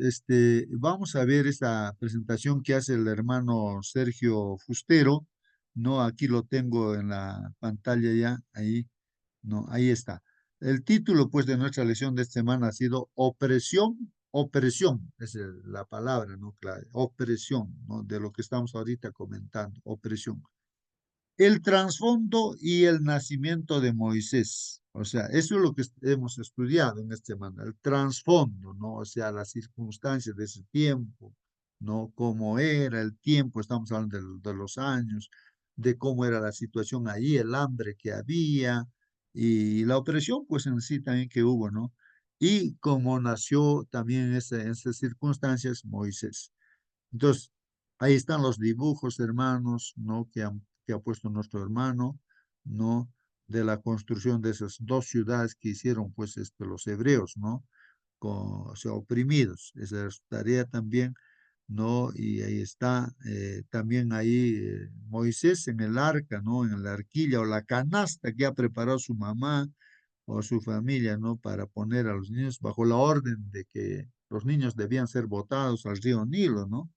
vamos a ver esta presentación que hace el hermano Sergio Fustero, ¿no? Aquí lo tengo en la pantalla ya, ahí, ¿no? Ahí está. El título, pues, de nuestra lección de esta semana ha sido Opresión, es la palabra, ¿no? Clave, opresión, ¿no? De lo que estamos ahorita comentando, opresión. El trasfondo y el nacimiento de Moisés. O sea, eso es lo que hemos estudiado en esta semana, el trasfondo, ¿no? O sea, las circunstancias de ese tiempo, ¿no? Cómo era el tiempo, estamos hablando de los años, de cómo era la situación ahí, el hambre que había y la opresión, pues en sí también que hubo, ¿no? Y cómo nació también en esas circunstancias Moisés. Entonces, ahí están los dibujos, hermanos, ¿no? Que ha puesto nuestro hermano, ¿no? De la construcción de esas dos ciudades que hicieron, pues, los hebreos, ¿no? O sea, oprimidos. Esa es su tarea también, ¿no? Y ahí está también ahí Moisés en el arca, ¿no? En la arquilla o la canasta que ha preparado su mamá o su familia, ¿no? Para poner a los niños bajo la orden de que los niños debían ser botados al río Nilo, ¿no?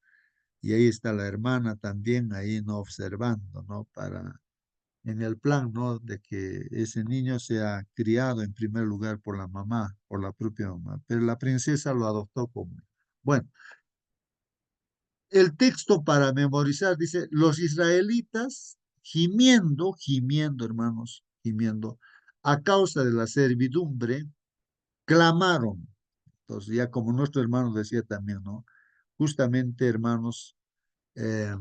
Y ahí está la hermana también ahí, ¿no? Observando, ¿no? En el plan, ¿no? De que ese niño sea criado en primer lugar por la mamá, por la propia mamá. Pero la princesa lo adoptó como. Bueno, el texto para memorizar dice, los israelitas gimiendo, hermanos, gimiendo, a causa de la servidumbre, clamaron. Entonces, ya como nuestro hermano decía también, ¿no? Justamente, hermanos, eh,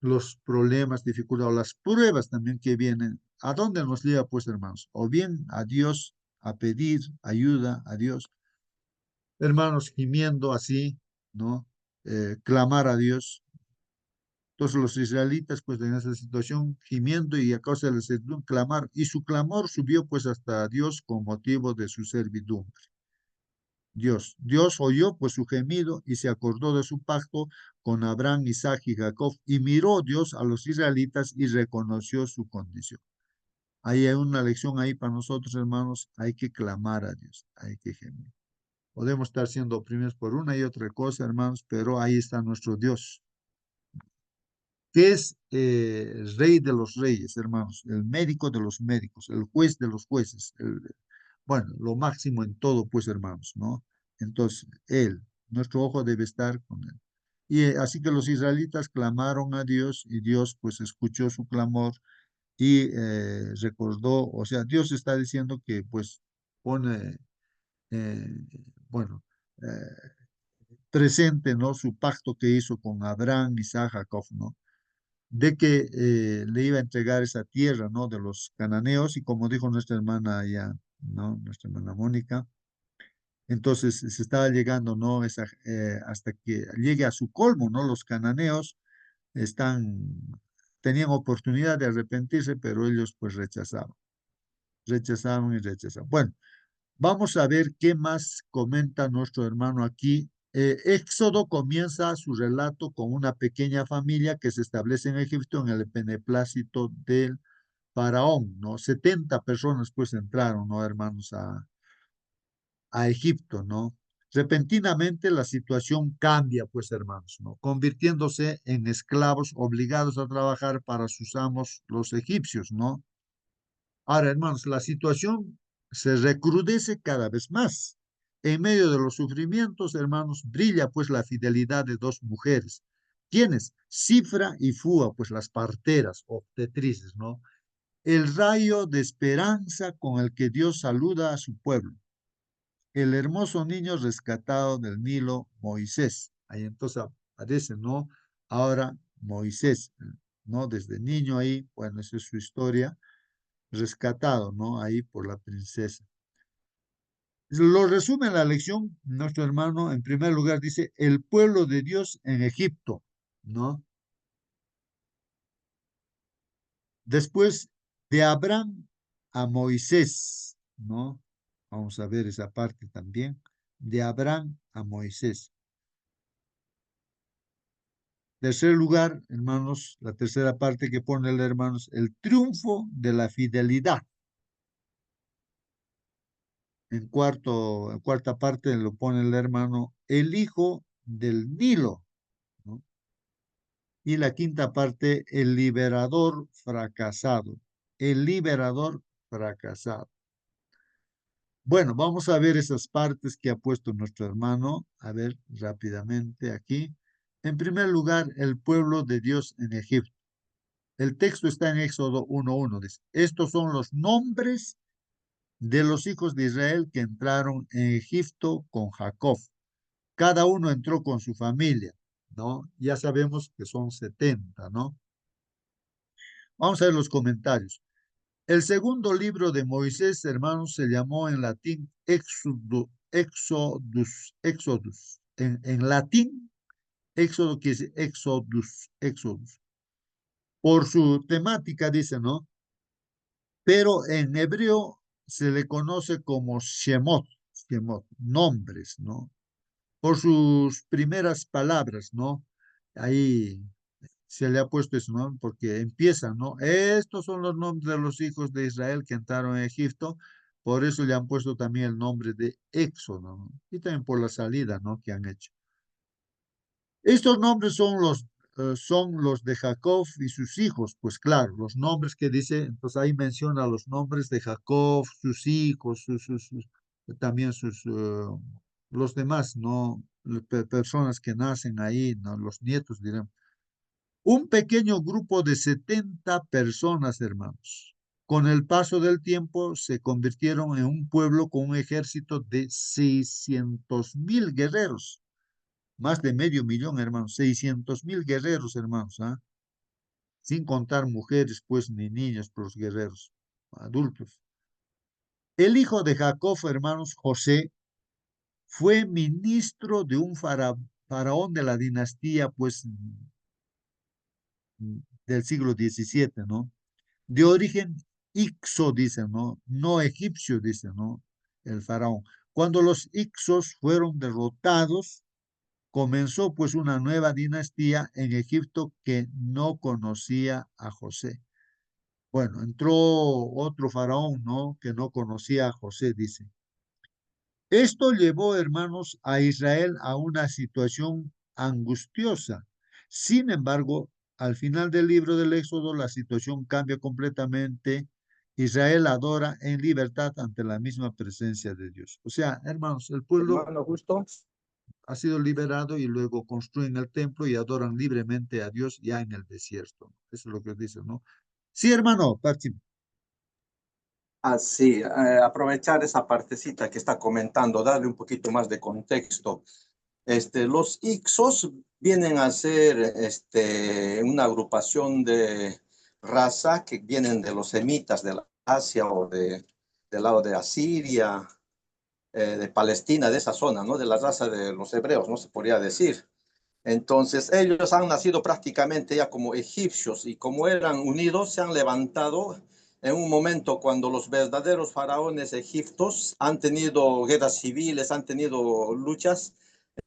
los problemas, dificultades, o las pruebas también que vienen, ¿a dónde nos lleva, pues, hermanos? O bien a Dios, a pedir ayuda a Dios, hermanos, gimiendo así, ¿no? Clamar a Dios. Entonces los israelitas, pues, en esa situación, gimiendo y a causa de la servidumbre, clamar, y su clamor subió, pues, hasta Dios con motivo de su servidumbre. Dios oyó pues su gemido y se acordó de su pacto con Abraham, Isaac y Jacob y miró Dios a los israelitas y reconoció su condición. Ahí hay una lección ahí para nosotros, hermanos, hay que clamar a Dios, hay que gemir. Podemos estar siendo oprimidos por una y otra cosa, hermanos, pero ahí está nuestro Dios, que es el rey de los reyes, hermanos, el médico de los médicos, el juez de los jueces, bueno, lo máximo en todo, pues, hermanos, ¿no? Entonces, él, nuestro ojo debe estar con él. Y así que los israelitas clamaron a Dios y Dios, pues, escuchó su clamor y recordó, o sea, Dios está diciendo que, pues, pone, eh, bueno, presente, ¿no? Su pacto que hizo con Abraham, Isaac, Jacob, ¿no? De que le iba a entregar esa tierra, ¿no? De los cananeos y como dijo nuestra hermana allá, ¿no? Nuestra hermana Mónica, entonces se estaba llegando, ¿no? Hasta que llegue a su colmo, ¿no? Los cananeos están, tenían oportunidad de arrepentirse, pero ellos pues rechazaban y rechazaban. Bueno, vamos a ver qué más comenta nuestro hermano aquí. Éxodo comienza su relato con una pequeña familia que se establece en Egipto en el beneplácito del faraón, ¿no? 70 personas pues entraron, ¿no, hermanos? A Egipto, ¿no? Repentinamente la situación cambia, pues, hermanos, ¿no? Convirtiéndose en esclavos obligados a trabajar para sus amos, los egipcios, ¿no? Ahora, hermanos, la situación se recrudece cada vez más. En medio de los sufrimientos, hermanos, brilla pues la fidelidad de dos mujeres. ¿Quiénes? Cifra y Fua, pues las parteras, obstetrices, ¿no? El rayo de esperanza con el que Dios saluda a su pueblo. El hermoso niño rescatado del Nilo, Moisés. Ahí entonces aparece, ¿no? Ahora Moisés, ¿no? Desde niño ahí, bueno, esa es su historia, rescatado, ¿no? Ahí por la princesa. Lo resume la lección, nuestro hermano, en primer lugar dice, el pueblo de Dios en Egipto, ¿no? Después de Abraham a Moisés, ¿no? Vamos a ver esa parte también, de Abraham a Moisés. Tercer lugar, hermanos, la tercera parte que pone el hermanos, el triunfo de la fidelidad. En cuarta parte lo pone el hermano, el hijo del Nilo, ¿no? Y la quinta parte, el liberador fracasado. El liberador fracasado. Bueno, vamos a ver esas partes que ha puesto nuestro hermano. A ver rápidamente aquí. En primer lugar, el pueblo de Dios en Egipto. El texto está en Éxodo 1:1. Dice, estos son los nombres de los hijos de Israel que entraron en Egipto con Jacob. Cada uno entró con su familia, ¿no? Ya sabemos que son 70, ¿no? Vamos a ver los comentarios. El segundo libro de Moisés, hermanos, se llamó en latín Exodus. En latín, Éxodo quiere decir Exodus. Por su temática, dice, ¿no? Pero en hebreo se le conoce como Shemot, nombres, ¿no? Por sus primeras palabras, ¿no? Ahí se le ha puesto eso, ¿no? Porque empiezan, ¿no? Estos son los nombres de los hijos de Israel que entraron en Egipto, por eso le han puesto también el nombre de Éxodo, ¿no? Y también por la salida, ¿no? Que han hecho. Estos nombres son los de Jacob y sus hijos, pues claro, los nombres que dice, entonces ahí menciona los nombres de Jacob, sus hijos, también los demás, ¿no? personas que nacen ahí, ¿no? Los nietos, dirán. Un pequeño grupo de 70 personas, hermanos. Con el paso del tiempo se convirtieron en un pueblo con un ejército de 600.000 guerreros. Más de medio millón, hermanos. 600.000 guerreros, hermanos. ¿Ah? Sin contar mujeres, pues, ni niños, por los guerreros, adultos. El hijo de Jacob, hermanos, José, fue ministro de un faraón de la dinastía, pues, del siglo XVII, ¿no? De origen Ixo, dicen, ¿no? No egipcio, dicen, ¿no? El faraón. Cuando los Ixos fueron derrotados, comenzó pues una nueva dinastía en Egipto que no conocía a José. Bueno, entró otro faraón, ¿no? Que no conocía a José, dice. Esto llevó, hermanos, a Israel a una situación angustiosa. Sin embargo, al final del libro del Éxodo, la situación cambia completamente. Israel adora en libertad ante la misma presencia de Dios. O sea, hermanos, el pueblo Hermano, justo. ha sido liberado y luego construyen el templo y adoran libremente a Dios ya en el desierto. Eso es lo que dice, ¿no? Sí, hermano, Parchim. Así, aprovechar esa partecita que está comentando, darle un poquito más de contexto. Los Ixos vienen a ser una agrupación de raza que vienen de los semitas de la Asia o del lado de Asiria, de Palestina, de esa zona, ¿no? De la raza de los hebreos, no se podría decir. Entonces, ellos han nacido prácticamente ya como egipcios y como eran unidos, se han levantado en un momento cuando los verdaderos faraones egipcios han tenido guerras civiles, han tenido luchas.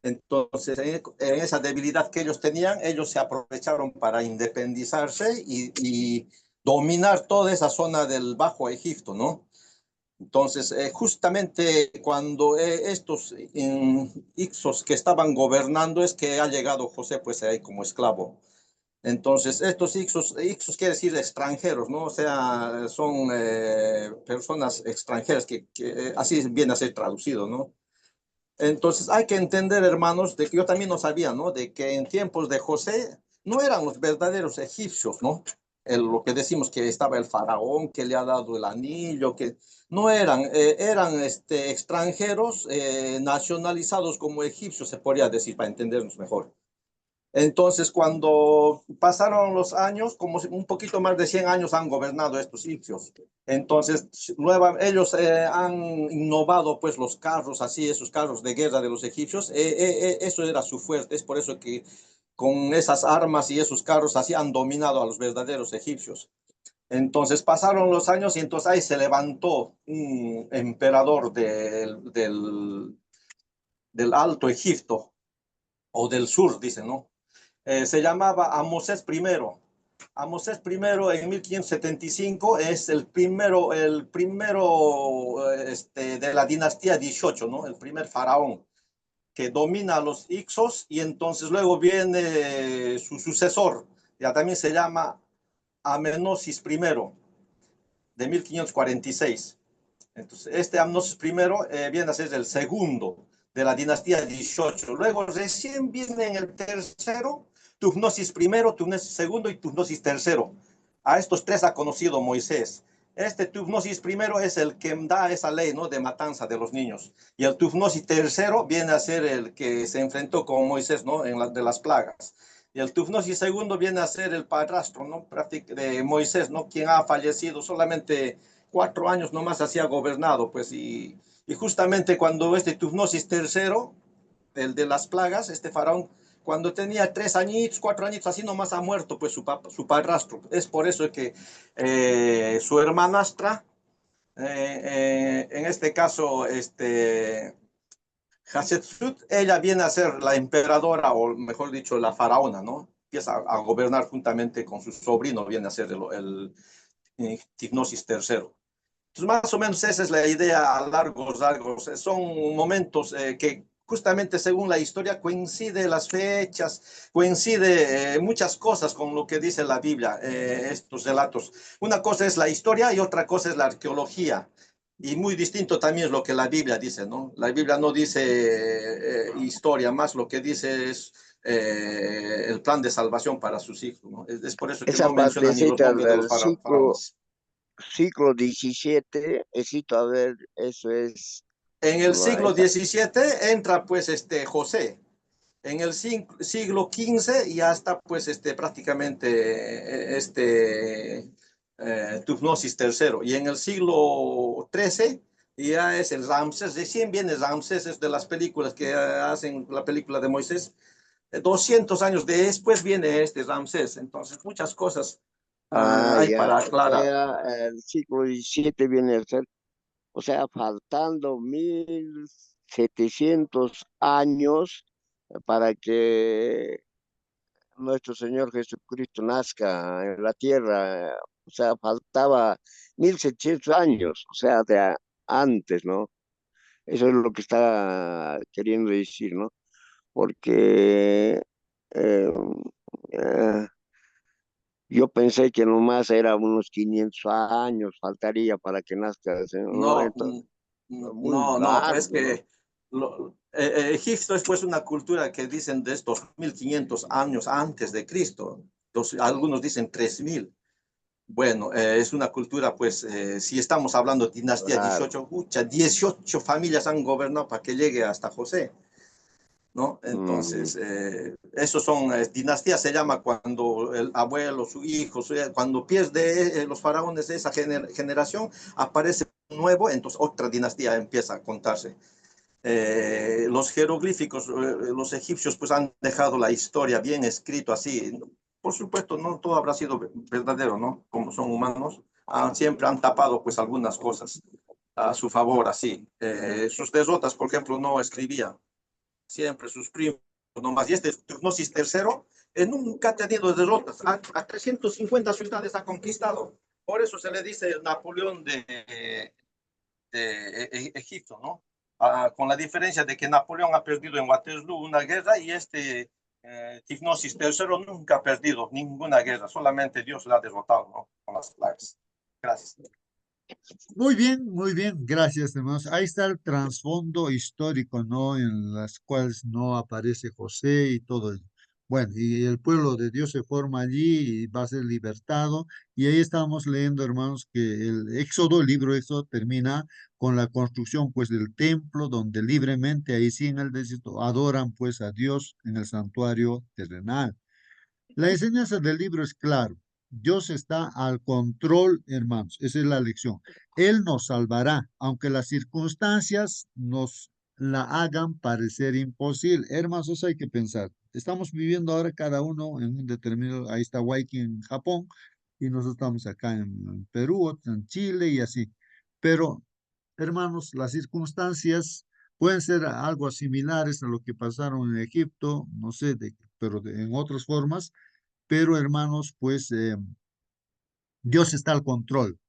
Entonces, en esa debilidad que ellos tenían, ellos se aprovecharon para independizarse y dominar toda esa zona del Bajo Egipto, ¿no? Entonces, justamente cuando estos Ixos que estaban gobernando es que ha llegado José pues ahí como esclavo. Entonces, estos Ixos quiere decir extranjeros, ¿no? O sea, son personas extranjeras que así viene a ser traducido, ¿no? Entonces, hay que entender, hermanos, de que yo también no sabía, ¿no? De que en tiempos de José no eran los verdaderos egipcios, ¿no? Lo que decimos que estaba el faraón que le ha dado el anillo, que no eran, eran extranjeros nacionalizados como egipcios, se podría decir, para entendernos mejor. Entonces, cuando pasaron los años, como un poquito más de 100 años han gobernado estos sitios. Entonces, ellos han innovado pues los carros, así, esos carros de guerra de los egipcios. Eso era su fuerte, es por eso que con esas armas y esos carros así han dominado a los verdaderos egipcios. Entonces pasaron los años y entonces ahí se levantó un emperador del Alto Egipto o del sur, dicen, ¿no? Se llamaba Amosés I. Amosés I en 1575 es el primero de la dinastía 18, ¿no? El primer faraón que domina a los Ixos y entonces luego viene su sucesor, ya también se llama Amenosis I de 1546. Entonces, este Amnosis I viene a ser el segundo de la dinastía 18. Luego recién viene en el tercero, Tutmosis I, Tutmosis II y Tutmosis III. A estos tres ha conocido Moisés. Este Tutmosis I es el que da esa ley, ¿no? De matanza de los niños. Y el Tutmosis III viene a ser el que se enfrentó con Moisés, ¿no? De las plagas. Y el Tutmosis II viene a ser el padrastro, ¿no? De Moisés, ¿no? Quien ha fallecido solamente 4 años nomás hacía gobernado, pues, y justamente cuando este Tutmosis III, el de las plagas, este faraón, cuando tenía 3 añitos, 4 añitos, así nomás ha muerto, pues, su padrastro. Es por eso que su hermanastra, en este caso, Hatshepsut, ella viene a ser la emperadora, o mejor dicho, la faraona, ¿no? Empieza a gobernar juntamente con su sobrino, viene a ser el Tutmosis III. Entonces, más o menos esa es la idea a largos. Son momentos que justamente según la historia coincide las fechas, coincide muchas cosas con lo que dice la Biblia, estos relatos. Una cosa es la historia y otra cosa es la arqueología. Y muy distinto también es lo que la Biblia dice, ¿no? La Biblia no dice historia, más lo que dice es el plan de salvación para sus hijos, ¿no? Es por eso que Esa no menciona ni los partecita nombres de los del ciclo, faraones. siglo XVII, a ver, eso es, En el siglo esa, XVII entra pues José. En el siglo XV ya está pues prácticamente Tutmosis III. Y en el siglo XIII ya es el Ramsés. Recién viene Ramsés, es de las películas que hacen la película de Moisés. 200 años después viene este Ramsés. Entonces muchas cosas hay ya, para o aclarar. sea, el siglo XVII viene a ser, o sea, faltando 1700 años para que nuestro Señor Jesucristo nazca en la tierra, o sea, faltaba 1700 años, o sea, antes, ¿no? Eso es lo que está queriendo decir, ¿no? Porque eh, eh, yo pensé que nomás era unos 500 años, faltaría para que nazca el Señor, ¿no? No, Entonces, muy no, pero es largo, ¿no? que Egipto es pues una cultura que dicen de estos 1500 años antes de Cristo. Entonces, algunos dicen 3000. Bueno, es una cultura, pues, si estamos hablando de dinastía Claro. 18, 18 familias han gobernado para que llegue hasta José, ¿no? Mm, Entonces, esos son, dinastía se llama cuando el abuelo, su hijo, cuando pierde los faraones de esa generación, aparece un nuevo, entonces otra dinastía empieza a contarse. Los jeroglíficos, los egipcios, pues han dejado la historia bien escrito así. Por supuesto, no todo habrá sido verdadero, ¿no? Como son humanos, siempre han tapado pues algunas cosas a su favor, así. Sus derrotas, por ejemplo, no escribía siempre sus primos nomás. Y Tutmosis III nunca ha tenido derrotas. A 350 ciudades ha conquistado. Por eso se le dice Napoleón de Egipto, ¿no? Con la diferencia de que Napoleón ha perdido en Waterloo una guerra y Tifnosis III nunca ha perdido ninguna guerra, solamente Dios la ha derrotado, ¿no? Con las plagas. Gracias. Muy bien, gracias, hermanos. Ahí está el trasfondo histórico, ¿no? En las cuales no aparece José y todo ello. Bueno, y el pueblo de Dios se forma allí y va a ser libertado. Y ahí estamos leyendo, hermanos, que el Éxodo, el libro Éxodo, termina con la construcción, pues, del templo, donde libremente, ahí sí en el desierto, adoran, pues, a Dios en el santuario terrenal. La enseñanza del libro es claro. Dios está al control, hermanos. Esa es la lección. Él nos salvará, aunque las circunstancias nos la hagan parecer imposible. Hermanos, eso hay que pensar. Estamos viviendo ahora cada uno en un determinado, ahí está Waiki en Japón, y nosotros estamos acá en Perú, otro en Chile y así. Pero, hermanos, las circunstancias pueden ser algo similares a lo que pasaron en Egipto, no sé, pero en otras formas, pero hermanos, pues Dios está al control.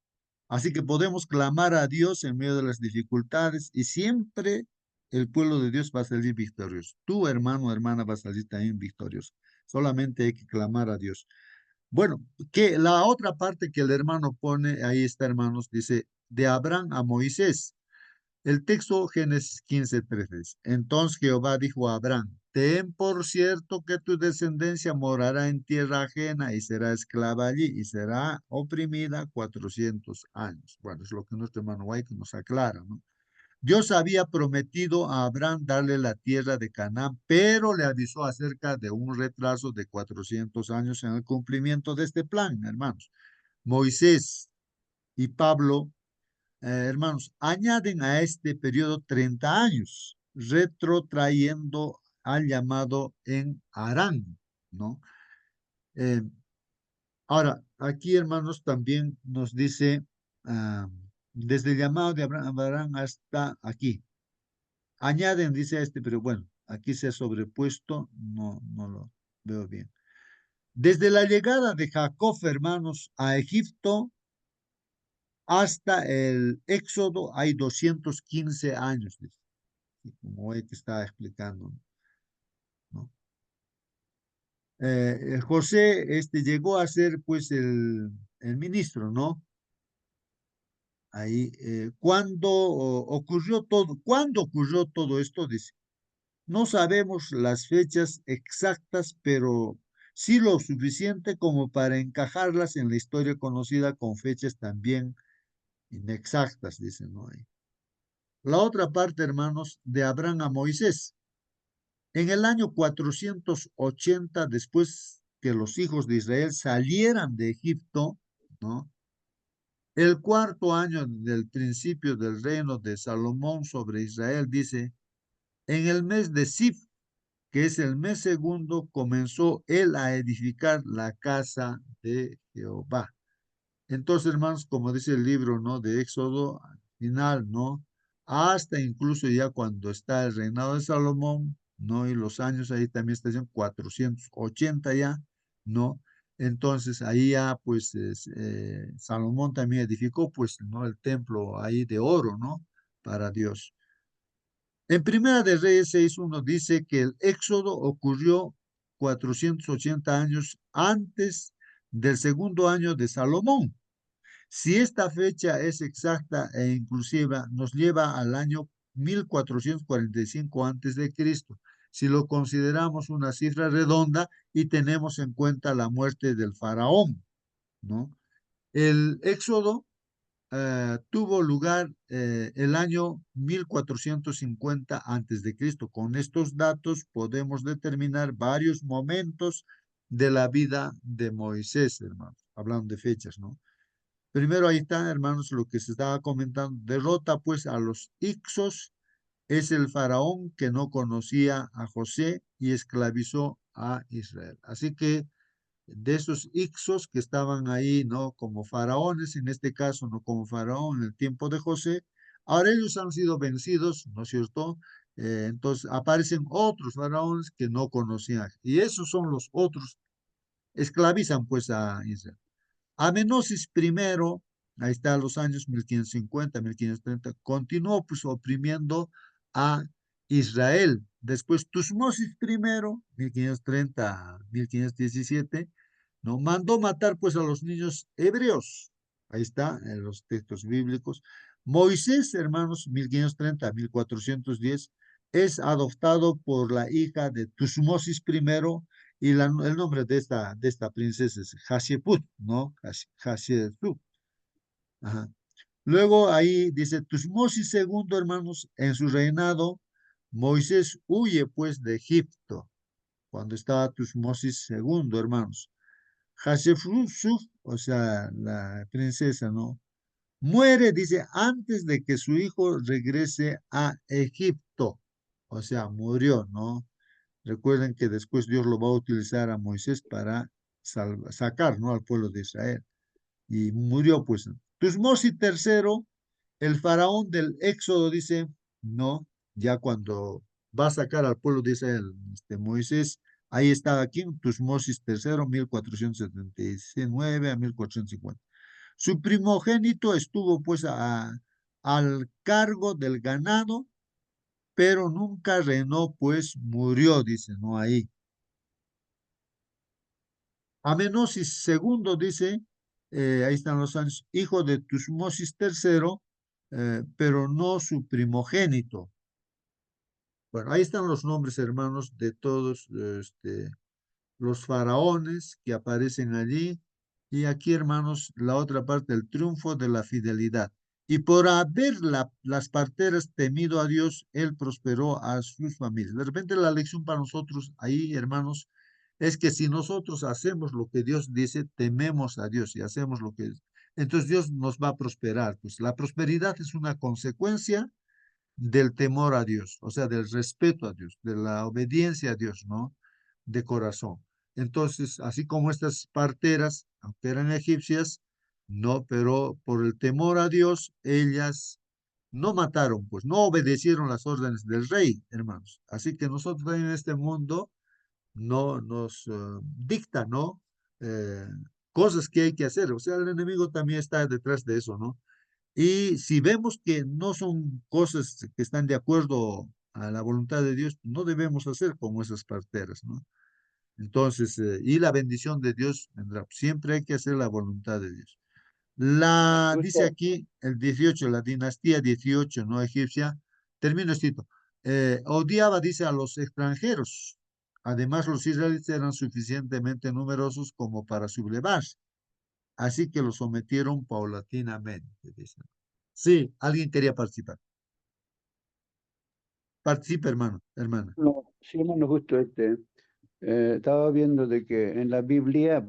Así que podemos clamar a Dios en medio de las dificultades y siempre el pueblo de Dios va a salir victorioso. Tu hermano, hermana, va a salir también victorioso. Solamente hay que clamar a Dios. Bueno, que la otra parte que el hermano pone, ahí está, hermanos, dice, de Abraham a Moisés. El texto Génesis 15:13. Entonces Jehová dijo a Abraham, ten por cierto que tu descendencia morará en tierra ajena y será esclava allí y será oprimida 400 años. Bueno, es lo que nuestro hermano White nos aclara, ¿no? Dios había prometido a Abraham darle la tierra de Canaán, pero le avisó acerca de un retraso de 400 años en el cumplimiento de este plan, hermanos. Moisés y Pablo hermanos, añaden a este periodo 30 años, retrotrayendo al llamado en Harán, ¿no? Eh, ahora, aquí, hermanos, también nos dice, desde el llamado de Abraham hasta aquí, añaden, dice este, pero bueno, aquí se ha sobrepuesto, no lo veo bien. Desde la llegada de Jacob, hermanos, a Egipto, hasta el Éxodo hay 215 años, dice. Como hoy te estaba explicando, ¿no? José llegó a ser pues el ministro, ¿no? ahí, ¿cuándo ocurrió todo esto? Dice, no sabemos las fechas exactas, pero sí lo suficiente como para encajarlas en la historia conocida con fechas también inexactas, dice, ¿no? Ahí. La otra parte, hermanos, de Abraham a Moisés. En el año 480, después que los hijos de Israel salieran de Egipto, ¿no? El cuarto año del principio del reino de Salomón sobre Israel, dice, en el mes de Sif, que es el mes segundo, comenzó él a edificar la casa de Jehová. Entonces, hermanos, como dice el libro, ¿no? De Éxodo, al final, ¿no? Hasta incluso ya cuando está el reinado de Salomón, ¿no? Y los años ahí también están en 480 ya, ¿no? Entonces ahí ya, pues, Salomón también edificó, pues, ¿no? El templo ahí de oro, ¿no? Para Dios. En Primera de Reyes 6:1 dice que el éxodo ocurrió 480 años antes del segundo año de Salomón. Si esta fecha es exacta e inclusiva, nos lleva al año 1445 antes de Cristo, si lo consideramos una cifra redonda y tenemos en cuenta la muerte del faraón, ¿no? El éxodo tuvo lugar el año 1450 antes de Cristo. Con estos datos podemos determinar varios momentos de la vida de Moisés, hermanos, hablando de fechas, ¿no? Primero ahí está, hermanos, lo que se estaba comentando. Derrota pues a los Ixos, es el faraón que no conocía a José y esclavizó a Israel. Así que de esos Ixos que estaban ahí, ¿no? Como faraones, en este caso, no como faraón en el tiempo de José, ahora ellos han sido vencidos, ¿no es cierto? Entonces aparecen otros faraones que no conocían y esos son los otros, esclavizan pues a Israel. Amenosis primero, ahí está los años 1550, 1530, continuó pues oprimiendo a Israel. Después Tutmosis primero, 1530 a 1517, ¿no? Mandó matar pues a los niños hebreos. Ahí está en los textos bíblicos. Moisés, hermanos, 1530 a 1410, es adoptado por la hija de Tutmosis primero y el nombre de esta princesa es Hatshepsut, ¿no? Hatshepsut. Ajá. Luego ahí dice Tutmosis segundo, hermanos, en su reinado, Moisés huye pues de Egipto, cuando estaba Tutmosis segundo, hermanos. Hatshepsut, o sea, la princesa, ¿no? Muere, dice, antes de que su hijo regrese a Egipto. O sea, murió, ¿no? Recuerden que después Dios lo va a utilizar a Moisés para sacar, ¿no? Al pueblo de Israel. Y murió, pues. Tutmosis III, el faraón del Éxodo, dice, no, ya cuando va a sacar al pueblo de Israel, Moisés, ahí estaba aquí, Tutmosis III, 1479 a 1450. Su primogénito estuvo pues al cargo del ganado, pero nunca reinó, pues murió, dice, ¿no? Ahí. Amenosis segundo dice, ahí están los años, hijo de Tutmosis III, pero no su primogénito. Bueno, ahí están los nombres, hermanos, de todos los faraones que aparecen allí. Y aquí, hermanos, la otra parte, el triunfo de la fidelidad. Y por haber las parteras temido a Dios, él prosperó a sus familias. De repente la lección para nosotros ahí, hermanos, es que si nosotros hacemos lo que Dios dice, tememos a Dios y hacemos lo que... Entonces Dios nos va a prosperar. Pues la prosperidad es una consecuencia del temor a Dios, o sea, del respeto a Dios, de la obediencia a Dios, ¿no? De corazón. Entonces, así como estas parteras, aunque eran egipcias, no, pero por el temor a Dios, ellas no mataron, pues no obedecieron las órdenes del rey, hermanos. Así que nosotros también en este mundo no nos dicta, ¿no? Eh, cosas que hay que hacer. O sea, el enemigo también está detrás de eso, ¿no? Y si vemos que no son cosas que están de acuerdo a la voluntad de Dios, no debemos hacer como esas parteras, ¿no? Entonces, y la bendición de Dios vendrá. Siempre hay que hacer la voluntad de Dios. Dice aquí el 18, la dinastía 18 no egipcia, termino esto, odiaba, dice, a los extranjeros. Además, los israelitas eran suficientemente numerosos como para sublevarse, así que los sometieron paulatinamente, dice. Sí, alguien quería participar. Participa, hermano, hermana. No, sí, hermano, justo estaba viendo de que en la Biblia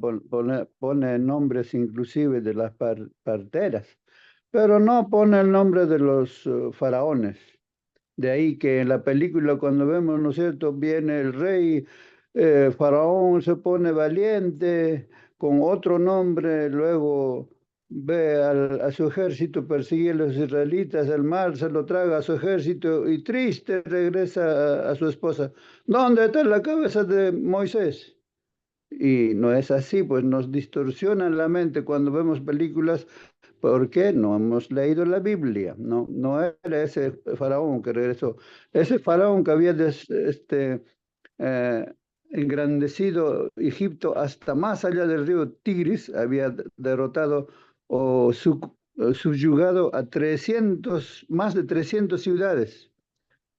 pone nombres inclusive de las parteras, pero no pone el nombre de los faraones. De ahí que en la película cuando vemos, ¿no es cierto?, viene el rey, faraón se pone valiente con otro nombre, luego ve a su ejército perseguir a los israelitas, el mar se lo traga a su ejército y triste regresa a su esposa. ¿Dónde está la cabeza de Moisés? Y no es así, pues nos distorsionan la mente cuando vemos películas porque no hemos leído la Biblia. No, no era ese faraón que regresó. Ese faraón que había eh, engrandecido Egipto hasta más allá del río Tigris, había derrotado o subyugado a 300, más de 300 ciudades.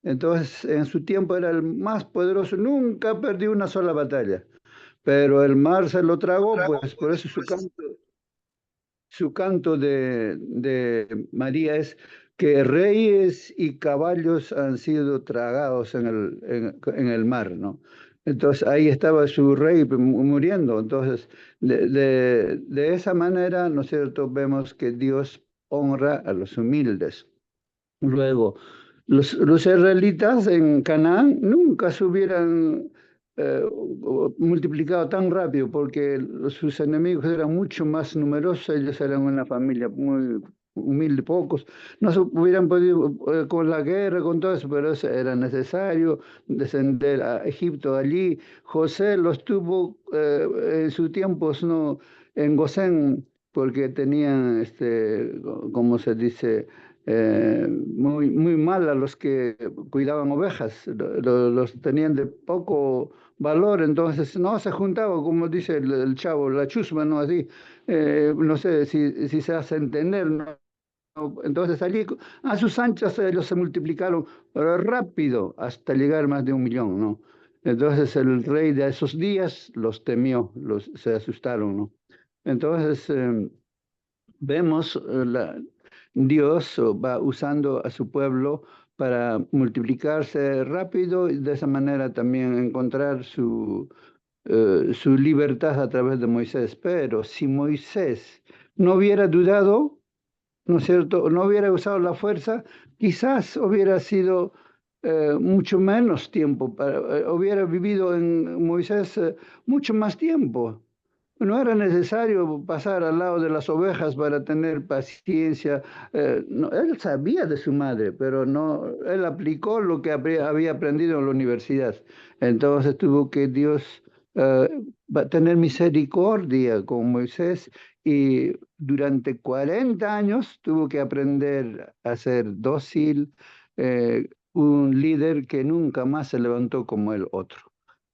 Entonces, en su tiempo era el más poderoso, nunca perdió una sola batalla. Pero el mar se lo tragó, pues por eso su canto de María es que reyes y caballos han sido tragados en el mar, ¿no? Entonces ahí estaba su rey muriendo. Entonces, de esa manera, ¿no es cierto?, vemos que Dios honra a los humildes. Luego, los israelitas en Canaán nunca se hubieran multiplicado tan rápido porque sus enemigos eran mucho más numerosos, ellos eran una familia muy humilde, pocos, no se hubieran podido con la guerra, con todo eso, pero era necesario descender a Egipto. Allí José los tuvo en su tiempo, ¿no?, en Gosén, porque tenían, como se dice, muy mal a los que cuidaban ovejas, los tenían de poco valor, entonces no se juntaba, como dice el chavo, la chusma, ¿no? Así, no sé si se hace entender, ¿no? Entonces allí a sus anchas ellos se multiplicaron pero rápido hasta llegar más de 1 millón, ¿no? Entonces el rey de esos días los temió, se asustaron, ¿no? Entonces vemos Dios va usando a su pueblo para multiplicarse rápido y de esa manera también encontrar su libertad a través de Moisés. Pero si Moisés no hubiera dudado, ¿no es cierto?, no hubiera usado la fuerza, quizás hubiera sido mucho menos tiempo, hubiera vivido en Moisés mucho más tiempo. No era necesario pasar al lado de las ovejas para tener paciencia. Él sabía de su madre, pero no, él aplicó lo que había aprendido en la universidad. Entonces tuvo que Dios tener misericordia con Moisés y durante 40 años tuvo que aprender a ser dócil, un líder que nunca más se levantó como el otro.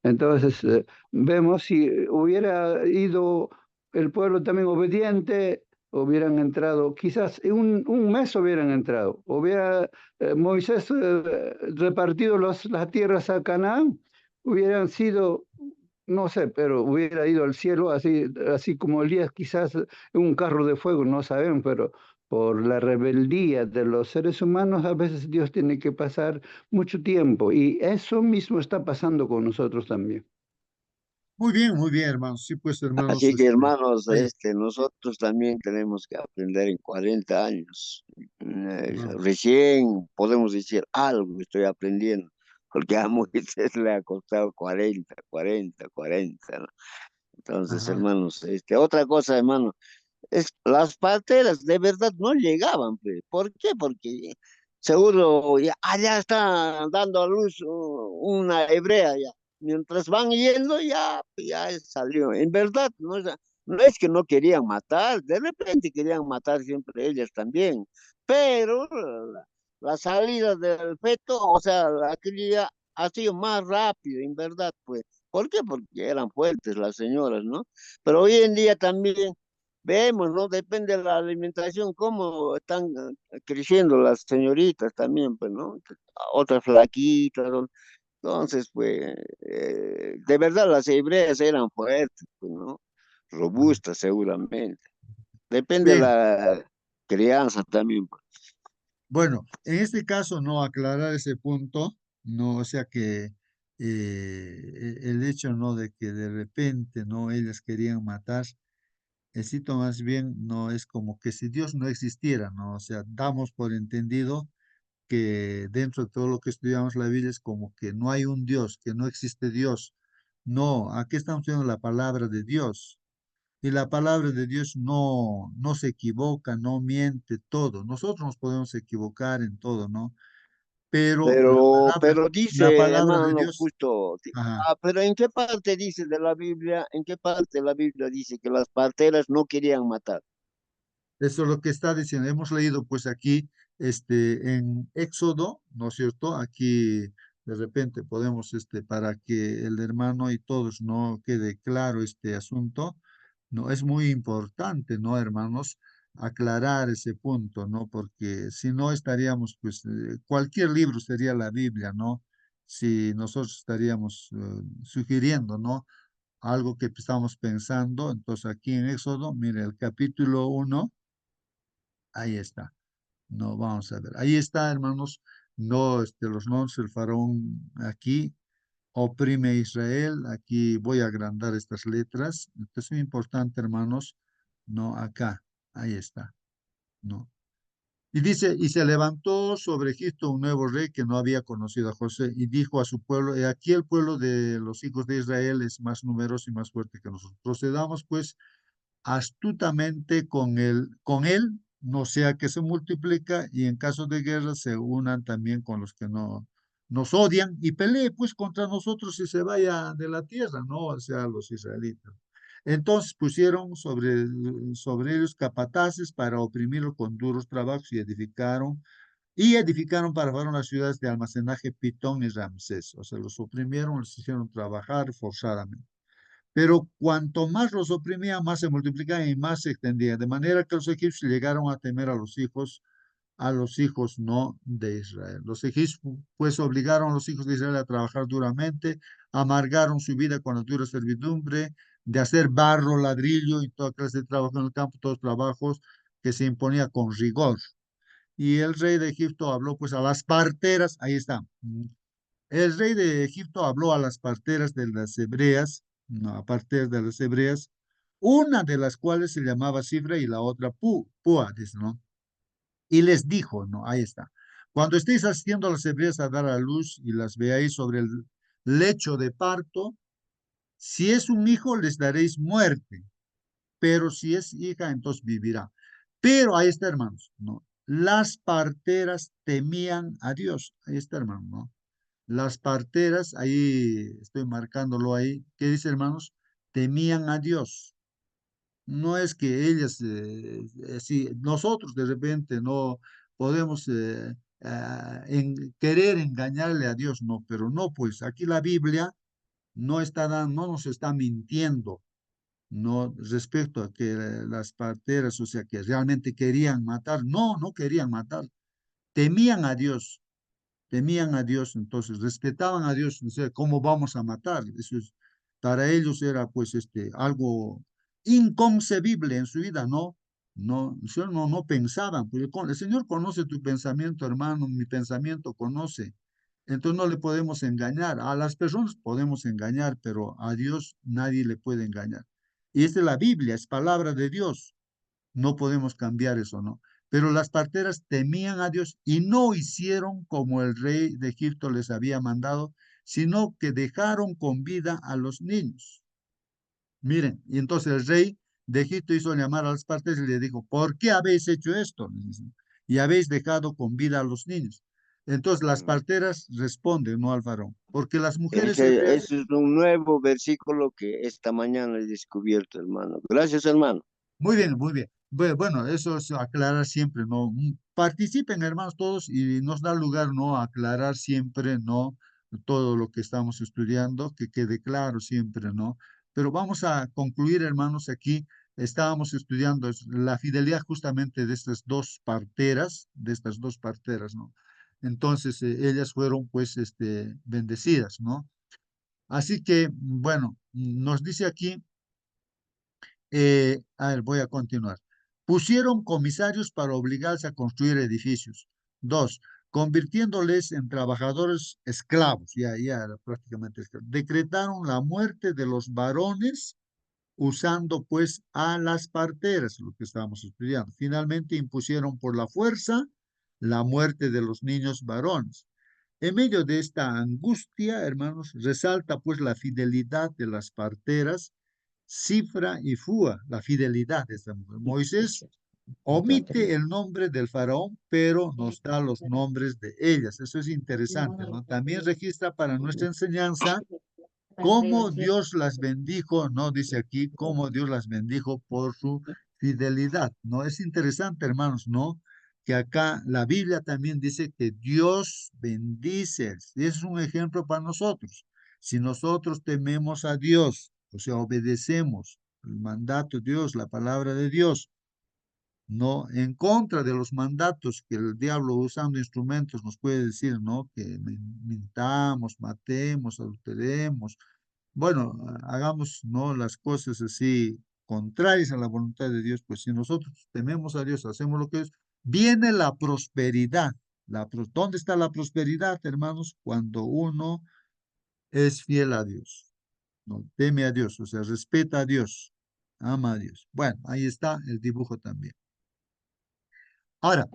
Entonces, vemos si hubiera ido el pueblo también obediente, hubieran entrado, quizás en un mes hubieran entrado, hubiera Moisés repartido las tierras a Canaán, hubieran sido, no sé, pero hubiera ido al cielo, así como Elías, quizás en un carro de fuego, no sabemos, pero por la rebeldía de los seres humanos, a veces Dios tiene que pasar mucho tiempo, y eso mismo está pasando con nosotros también. Muy bien, hermanos. Sí, pues, hermanos, Así que hermanos, vaya, nosotros también tenemos que aprender en 40 años. hermanos. Recién podemos decir algo estoy aprendiendo, porque a Moisés le ha costado 40, ¿no? Entonces, Ajá. hermanos, otra cosa, hermano, las parteras de verdad no llegaban, pues. ¿Por qué? Porque seguro ya, allá está dando a luz una hebrea ya. Mientras van yendo, ya salió. En verdad, no es que no querían matar, de repente querían matar siempre ellas también, pero la salida del feto, o sea, la cría ha sido más rápido, en verdad, pues. ¿Por qué? Porque eran fuertes las señoras, ¿no? Pero hoy en día también vemos, ¿no? Depende de la alimentación, cómo están creciendo las señoritas también, pues, ¿no? Otras flaquitas, ¿no? Entonces, pues, de verdad las hebreas eran fuertes, pues, ¿no? Robustas seguramente. Depende de Bien, la crianza también, pues. bueno, en este caso no aclarar ese punto, no, o sea que el hecho no de que de repente no ellas querían matar, el cito más bien no es como que si Dios no existiera, ¿no? O sea, damos por entendido que dentro de todo lo que estudiamos la Biblia es como que no hay un Dios, que no existe Dios. No, aquí estamos viendo la palabra de Dios. Y la palabra de Dios no se equivoca, no miente todo. Nosotros nos podemos equivocar en todo, ¿no? Pero Pero la dice, palabra de hermano, Dios, justo, ajá, pero ¿en qué parte dice de la Biblia, en qué parte de la Biblia dice que las parteras no querían matar? eso es lo que está diciendo. Hemos leído pues aquí en Éxodo, ¿no es cierto? Aquí de repente podemos, para que el hermano y todos no quede claro este asunto, no es muy importante, ¿no, hermanos? Aclarar ese punto, ¿no? Porque si no estaríamos, pues, cualquier libro sería la Biblia, ¿no? Si nosotros estaríamos sugiriendo, ¿no? Algo que estamos pensando. Entonces aquí en Éxodo, mire, el capítulo 1. Ahí está. No, vamos a ver. Ahí está, hermanos. No, los nombres del faraón aquí oprime a Israel. Aquí voy a agrandar estas letras. Esto es muy importante, hermanos. No, acá. Ahí está. No. Y dice, y se levantó sobre Egipto un nuevo rey que no había conocido a José y dijo a su pueblo, he aquí el pueblo de los hijos de Israel es más numeroso y más fuerte que nosotros. Procedamos pues astutamente con él, no sea que se multiplica y en caso de guerra se unan también con los que no nos odian y pelee pues contra nosotros y se vaya de la tierra, ¿no? O sea, los israelitas. Entonces pusieron sobre ellos capataces para oprimirlos con duros trabajos y edificaron para Faraón las ciudades de almacenaje Pitón y Ramsés. O sea, los oprimieron, los hicieron trabajar forzadamente. Pero cuanto más los oprimían, más se multiplicaban y más se extendían, de manera que los egipcios llegaron a temer a los hijos no de Israel. Los egipcios pues obligaron a los hijos de Israel a trabajar duramente, amargaron su vida con la dura servidumbre, de hacer barro, ladrillo y toda clase de trabajo en el campo, todos trabajos que se imponía con rigor. Y el rey de Egipto habló pues a las parteras, ahí está. El rey de Egipto habló a las parteras de las hebreas, no, a parteras de las hebreas, una de las cuales se llamaba Sifra y la otra Púa, dice, ¿no? Y les dijo, ¿no? Ahí está. Cuando estéis asistiendo a las hebreas a dar a luz y las veáis sobre el lecho de parto, si es un hijo, les daréis muerte, pero si es hija, entonces vivirá. Pero ahí está, hermanos, ¿no? Las parteras temían a Dios. Ahí está, hermano, ¿no? Las parteras, ahí estoy marcándolo ahí, ¿qué dice, hermanos? Temían a Dios. No es que ellas, si nosotros de repente no podemos querer engañarle a Dios, no, pero no, pues aquí la Biblia no nos está mintiendo, no respecto a que las parteras, o sea, que realmente querían matar, no querían matar, temían a Dios. Temían a Dios, entonces respetaban a Dios, o sea, ¿cómo vamos a matar? Para ellos era pues algo inconcebible en su vida, no pensaban, porque el Señor conoce tu pensamiento, hermano, mi pensamiento conoce, entonces no le podemos engañar, a las personas podemos engañar, pero a Dios nadie le puede engañar. Y esta es la Biblia, es palabra de Dios, no podemos cambiar eso, ¿no? Pero las parteras temían a Dios y no hicieron como el rey de Egipto les había mandado, sino que dejaron con vida a los niños. Miren, y entonces el rey de Egipto hizo llamar a las parteras y le dijo, ¿por qué habéis hecho esto? Y habéis dejado con vida a los niños. Entonces las Mm. parteras responden, no al varón, porque las mujeres hebreas. Ese es un nuevo versículo que esta mañana he descubierto, hermano. Gracias, hermano. Muy bien, muy bien. Bueno, eso es aclarar siempre, ¿no? Participen, hermanos, todos y nos da lugar, ¿no? A aclarar siempre, ¿no? Todo lo que estamos estudiando, que quede claro siempre, ¿no? Pero vamos a concluir, hermanos, aquí estábamos estudiando la fidelidad justamente de estas dos parteras, ¿no? Entonces, ellas fueron pues bendecidas, ¿no? Así que, bueno, nos dice aquí, a ver, voy a continuar. Pusieron comisarios para obligarse a construir edificios. Dos, convirtiéndoles en trabajadores esclavos, ya era prácticamente esclavos. Decretaron la muerte de los varones usando pues a las parteras, lo que estábamos estudiando. Finalmente impusieron por la fuerza la muerte de los niños varones. En medio de esta angustia, hermanos, resalta pues la fidelidad de las parteras, Cifra y Fúa, la fidelidad de esta mujer. Moisés omite el nombre del faraón, pero nos da los nombres de ellas. Eso es interesante, ¿no? También registra para nuestra enseñanza cómo Dios las bendijo, ¿no? Dice aquí, cómo Dios las bendijo por su fidelidad, ¿no? Es interesante, hermanos, ¿no? Que acá la Biblia también dice que Dios bendice, y es un ejemplo para nosotros. Si nosotros tememos a Dios, o sea, obedecemos el mandato de Dios, la palabra de Dios, no en contra de los mandatos que el diablo usando instrumentos nos puede decir, ¿no? Que mintamos, matemos, adulteremos, bueno, hagamos, ¿no? Las cosas así contrarias a la voluntad de Dios, pues si nosotros tememos a Dios, hacemos lo que es, viene la prosperidad. ¿Dónde está la prosperidad, hermanos? Cuando uno es fiel a Dios, ¿no? Teme a Dios, o sea, respeta a Dios, ama a Dios. Bueno, ahí está el dibujo también. Ahora,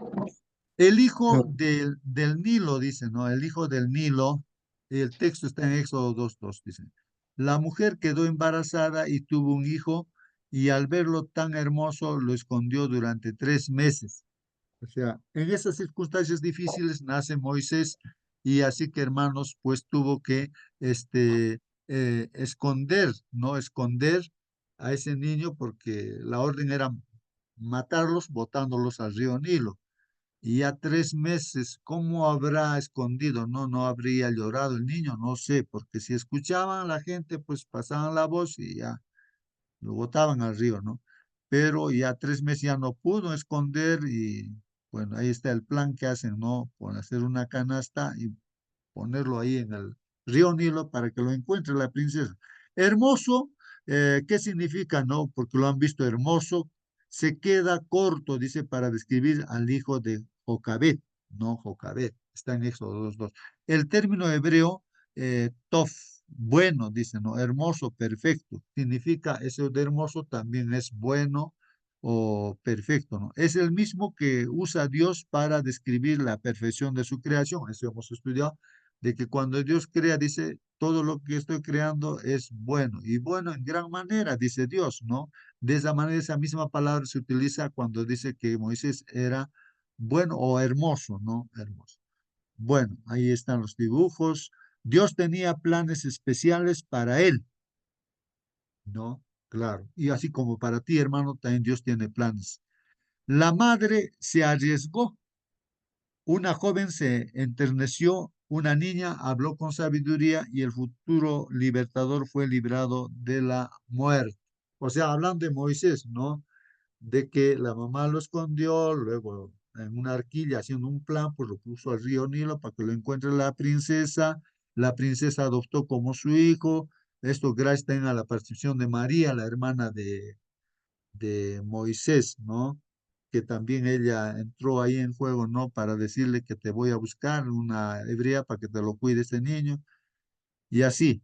el hijo del Nilo, dice, ¿no? El hijo del Nilo, el texto está en Éxodo 2:2, dice. La mujer quedó embarazada y tuvo un hijo, y al verlo tan hermoso lo escondió durante 3 meses. O sea, en esas circunstancias difíciles nace Moisés, y así que, hermanos, pues tuvo que esconder, ¿no? Esconder a ese niño porque la orden era matarlos botándolos al río Nilo. Y ya 3 meses, ¿cómo habrá escondido? No, no habría llorado el niño, no sé, porque si escuchaban a la gente, pues pasaban la voz y ya lo botaban al río, ¿no? Pero ya 3 meses ya no pudo esconder y bueno, ahí está el plan que hacen, ¿no? Por hacer una canasta y ponerlo ahí en el río Nilo para que lo encuentre la princesa. Hermoso, ¿qué significa? No, porque lo han visto hermoso, se queda corto, dice, para describir al hijo de Jocabet, no Jocabet, está en Éxodo 2:2. El término hebreo, tof, bueno, dice, ¿no? Hermoso, perfecto, significa eso de hermoso también es bueno o perfecto, ¿no? Es el mismo que usa Dios para describir la perfección de su creación, eso hemos estudiado de que cuando Dios crea, dice, todo lo que estoy creando es bueno, y bueno en gran manera, dice Dios, ¿no? De esa manera, esa misma palabra se utiliza cuando dice que Moisés era bueno o hermoso, ¿no? Hermoso. Bueno, ahí están los dibujos. Dios tenía planes especiales para él, ¿no? Claro. Y así como para ti, hermano, también Dios tiene planes. La madre se arriesgó. Una joven se enterneció, una niña habló con sabiduría y el futuro libertador fue librado de la muerte. O sea, hablando de Moisés, ¿no? De que la mamá lo escondió, luego en una arquilla haciendo un plan, pues lo puso al río Nilo para que lo encuentre la princesa adoptó como su hijo, esto gracias también a la participación de María, la hermana de Moisés, ¿no? Que también ella entró ahí en juego, ¿no? Para decirle que te voy a buscar una hebrea para que te lo cuide este niño. Y así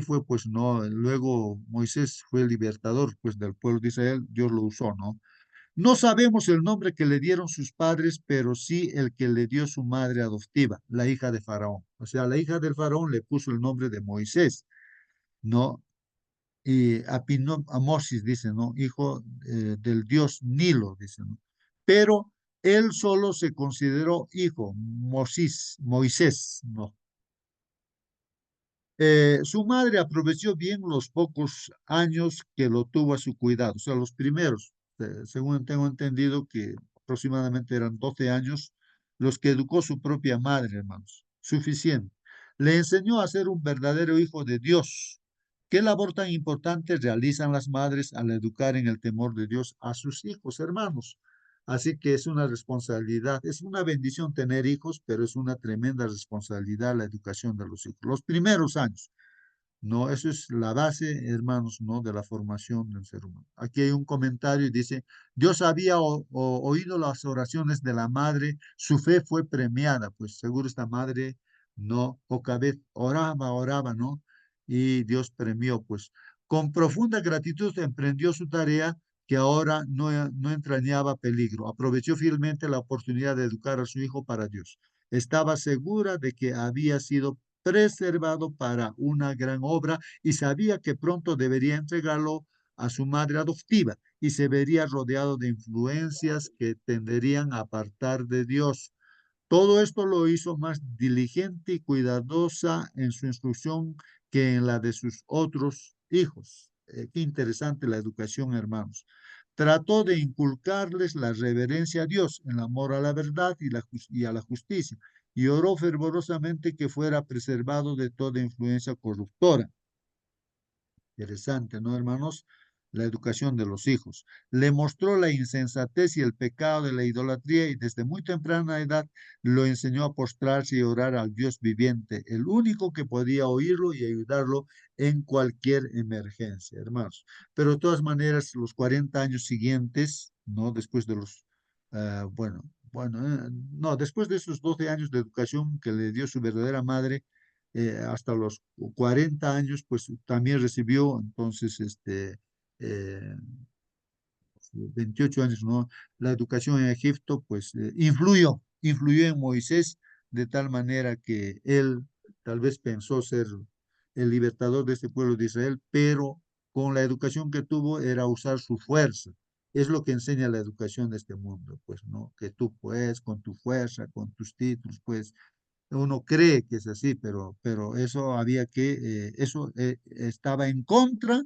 fue, pues, ¿no? Luego Moisés fue el libertador, pues, del pueblo de Israel, Dios lo usó, ¿no? No sabemos el nombre que le dieron sus padres, pero sí el que le dio su madre adoptiva, la hija de Faraón. O sea, la hija del Faraón le puso el nombre de Moisés, ¿no? Y a Mosis, dice, ¿no? Hijo del dios Nilo, dice, ¿no? Pero él solo se consideró hijo, Moisés, ¿no? Su madre aprovechó bien los pocos años que lo tuvo a su cuidado, o sea, los primeros, según tengo entendido que aproximadamente eran 12 años, los que educó su propia madre, hermanos, suficiente. Le enseñó a ser un verdadero hijo de Dios, ¿Qué labor tan importante realizan las madres al educar en el temor de Dios a sus hijos, hermanos? Así que es una responsabilidad, es una bendición tener hijos, pero es una tremenda responsabilidad la educación de los hijos. Los primeros años, ¿no? Eso es la base, hermanos, ¿no? De la formación del ser humano. Aquí hay un comentario y dice, Dios había oído las oraciones de la madre, su fe fue premiada, pues seguro esta madre, no, poca vez oraba, ¿no? Y Dios premió, pues. Con profunda gratitud emprendió su tarea que ahora no entrañaba peligro. Aprovechó fielmente la oportunidad de educar a su hijo para Dios. Estaba segura de que había sido preservado para una gran obra y sabía que pronto debería entregarlo a su madre adoptiva y se vería rodeado de influencias que tenderían a apartar de Dios. Todo esto lo hizo más diligente y cuidadosa en su instrucción que en la de sus otros hijos. Qué interesante la educación, hermanos. Trató de inculcarles la reverencia a Dios, el amor a la verdad y a la justicia, y oró fervorosamente que fuera preservado de toda influencia corruptora. Interesante, ¿no, hermanos? La educación de los hijos. Le mostró la insensatez y el pecado de la idolatría y desde muy temprana edad lo enseñó a postrarse y orar al Dios viviente, el único que podía oírlo y ayudarlo en cualquier emergencia, hermanos. Pero de todas maneras, los 40 años siguientes, ¿no? Después de los, no, después de esos 12 años de educación que le dio su verdadera madre, hasta los 40 años, pues también recibió entonces 28 años, ¿no? La educación en Egipto, pues influyó en Moisés de tal manera que él tal vez pensó ser el libertador de este pueblo de Israel, pero con la educación que tuvo era usar su fuerza. Es lo que enseña la educación de este mundo, pues, ¿no? Que tú puedes, con tu fuerza, con tus títulos, pues, uno cree que es así, pero eso había eso estaba en contra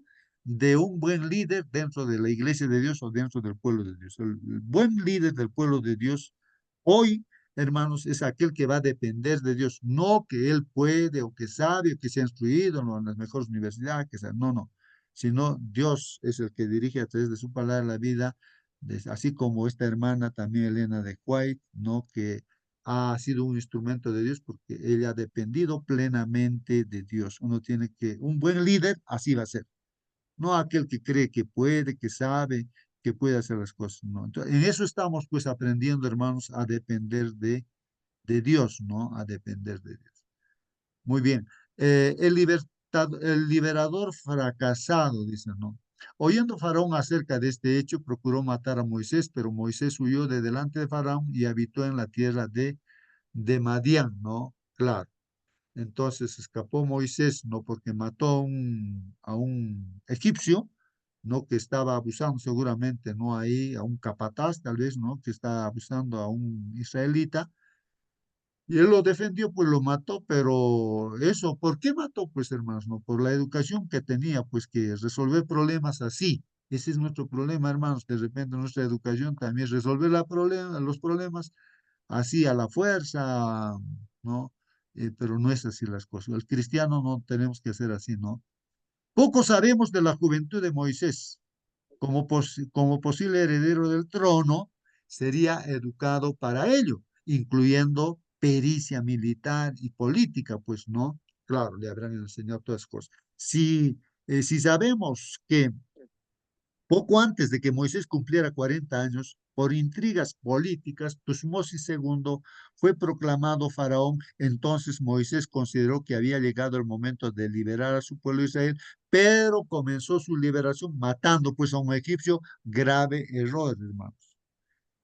de un buen líder dentro de la iglesia de Dios o dentro del pueblo de Dios. El buen líder del pueblo de Dios hoy, hermanos, es aquel que va a depender de Dios, no que él puede o que sabe o que se ha instruido ¿no? En las mejores universidades, no, sino Dios es el que dirige a través de su palabra la vida, así como esta hermana también, Elena de White, ¿no? Que ha sido un instrumento de Dios porque ella ha dependido plenamente de Dios. Uno tiene que, un buen líder así va a ser, no aquel que cree que puede, que sabe, que puede hacer las cosas, ¿no? Entonces, en eso estamos pues aprendiendo, hermanos, a depender de Dios, ¿no? A depender de Dios. Muy bien. El liberador fracasado, dice, ¿no? Oyendo Faraón acerca de este hecho, procuró matar a Moisés, pero Moisés huyó de delante de Faraón y habitó en la tierra de Madián, ¿no? Claro. Entonces escapó Moisés, no porque mató a un egipcio, ¿no? Que estaba abusando seguramente, ¿no? Ahí, a un capataz, tal vez, ¿no? Que estaba abusando a un israelita. Y él lo defendió, pues lo mató, pero eso, ¿por qué mató? Pues hermanos, ¿no? Por la educación que tenía, pues que resolver problemas así. Ese es nuestro problema, hermanos. De repente nuestra educación también es resolver los problemas así a la fuerza, ¿no? Pero no es así las cosas. El cristiano no tenemos que hacer así, ¿no? Poco sabemos de la juventud de Moisés. Como posible heredero del trono, sería educado para ello, incluyendo pericia militar y política, pues no, claro, le habrán enseñado todas las cosas. Si sabemos que poco antes de que Moisés cumpliera 40 años, por intrigas políticas, Tutmosis II fue proclamado faraón. Entonces Moisés consideró que había llegado el momento de liberar a su pueblo Israel, pero comenzó su liberación matando pues a un egipcio. Grave error, hermanos.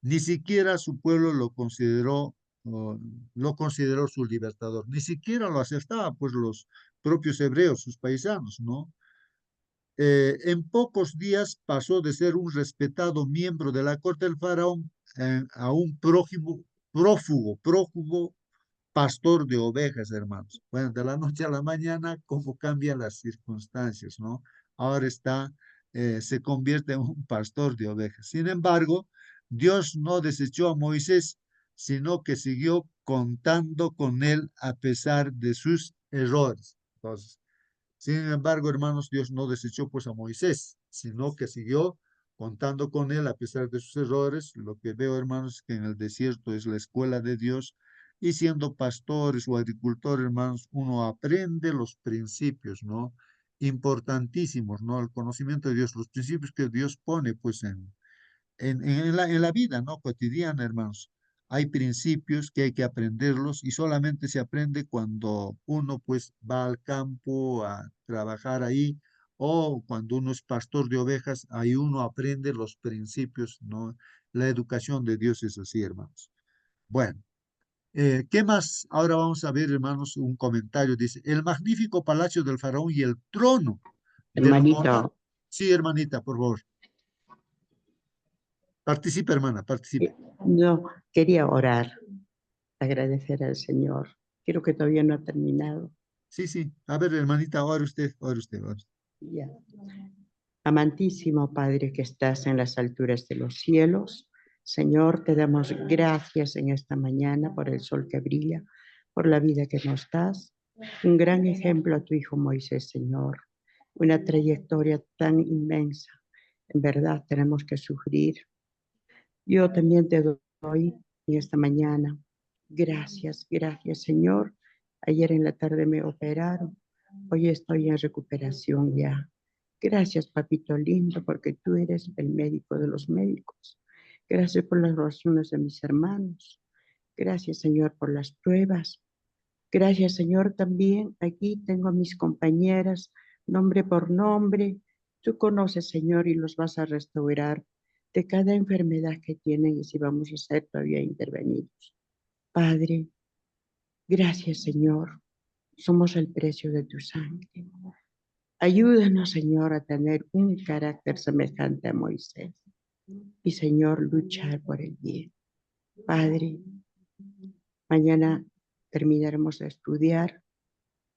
Ni siquiera su pueblo lo consideró su libertador, ni siquiera lo aceptaba pues los propios hebreos, sus paisanos, ¿no? En pocos días pasó de ser un respetado miembro de la corte del faraón a un prófugo pastor de ovejas, hermanos. Bueno, de la noche a la mañana, cómo cambian las circunstancias, ¿no? Ahora se convierte en un pastor de ovejas. Sin embargo, Dios no desechó a Moisés, sino que siguió contando con él a pesar de sus errores. Entonces, Sin embargo, hermanos, Dios no desechó pues a Moisés, sino que siguió contando con él a pesar de sus errores. Lo que veo, hermanos, es que en el desierto es la escuela de Dios y siendo pastores o agricultores, hermanos, uno aprende los principios, ¿no? Importantísimos, ¿no? El conocimiento de Dios, los principios que Dios pone pues en la vida, ¿no? Cotidiana, hermanos. Hay principios que hay que aprenderlos y solamente se aprende cuando uno pues va al campo a trabajar ahí o cuando uno es pastor de ovejas, ahí uno aprende los principios, ¿no? La educación de Dios es así, hermanos. Bueno, ¿qué más? Ahora vamos a ver, hermanos, un comentario. Dice, el magnífico palacio del faraón y el trono del monarca. Hermanito, Sí, hermanita, por favor. Participe, hermana, participe. no quería orar, agradecer al Señor. Creo que todavía no ha terminado. Sí, sí. A ver, hermanita, ore usted, ore usted, ore. Ya. Amantísimo Padre que estás en las alturas de los cielos, Señor, te damos gracias en esta mañana por el sol que brilla, por la vida que nos das. Un gran ejemplo a tu Hijo Moisés, Señor. Una trayectoria tan inmensa. En verdad tenemos que sufrir. Yo también te doy en esta mañana. Gracias, gracias, Señor. Ayer en la tarde me operaron. Hoy estoy en recuperación ya. Gracias, papito lindo, porque tú eres el médico de los médicos. Gracias por las oraciones de mis hermanos. Gracias, Señor, por las pruebas. Gracias, Señor, también aquí tengo a mis compañeras, nombre por nombre. Tú conoces, Señor, y los vas a restaurar de cada enfermedad que tienen y si vamos a ser todavía intervenidos. Padre, gracias, Señor. Somos el precio de tu sangre. Ayúdanos, Señor, a tener un carácter semejante a Moisés. Y, Señor, luchar por el bien. Padre, mañana terminaremos de estudiar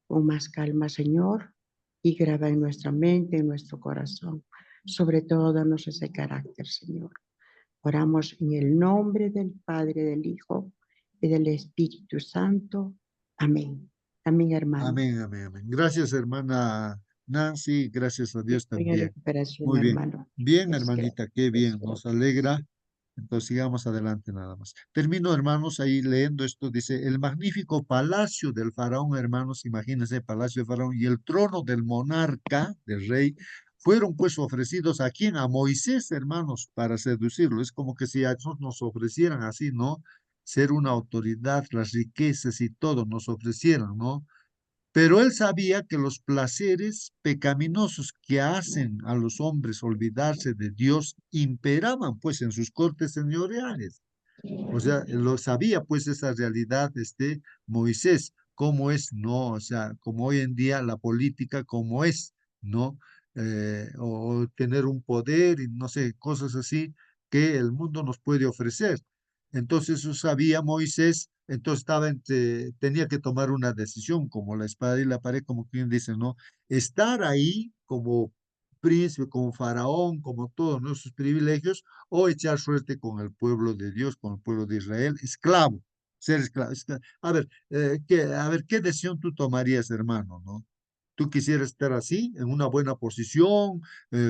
con más calma, Señor, y graba en nuestra mente, en nuestro corazón. Sobre todo, danos ese carácter, Señor. Oramos en el nombre del Padre, del Hijo y del Espíritu Santo. Amén. Amén, hermano. Amén, amén, amén. Gracias, hermana Nancy. Gracias a Dios Estoy en también. recuperación, Muy bien. hermano. Bien, Es hermanita, qué bien. Nos alegra. Entonces sigamos adelante nada más. Termino, hermanos, ahí leyendo esto. Dice, el magnífico palacio del faraón, hermanos, imagínense, palacio del faraón y el trono del monarca, del rey, fueron pues ofrecidos a quién, a Moisés, hermanos, para seducirlo. Es como que si a nosotros nos ofrecieran así, ¿no? Ser una autoridad, las riquezas y todo nos ofrecieran, ¿no? Pero él sabía que los placeres pecaminosos que hacen a los hombres olvidarse de Dios imperaban pues en sus cortes señoriales. O sea, lo sabía pues esa realidad, Moisés, cómo es, ¿no? O sea, como hoy en día la política, cómo es, ¿no? O tener un poder y no sé, cosas así que el mundo nos puede ofrecer. Entonces eso sabía Moisés, entonces tenía que tomar una decisión, como la espada y la pared, como quien dice, ¿no? Estar ahí como príncipe, como faraón, como todos nuestros privilegios, o echar suerte con el pueblo de Dios, con el pueblo de Israel, esclavo, ser esclavo. A ver, ¿qué decisión tú tomarías, hermano, no? ¿Tú quisieras estar así, en una buena posición,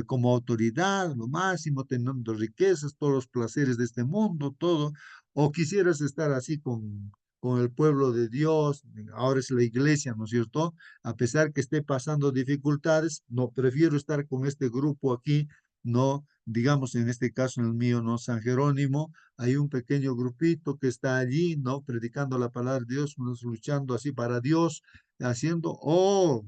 como autoridad, lo máximo, teniendo riquezas, todos los placeres de este mundo, todo? ¿O quisieras estar así con el pueblo de Dios? Ahora es la iglesia, ¿no es cierto? A pesar que esté pasando dificultades, no, prefiero estar con este grupo aquí, no, digamos en este caso en el mío, ¿no? San Jerónimo, hay un pequeño grupito que está allí, ¿no? Predicando la palabra de Dios, unos luchando así para Dios, haciendo, oh,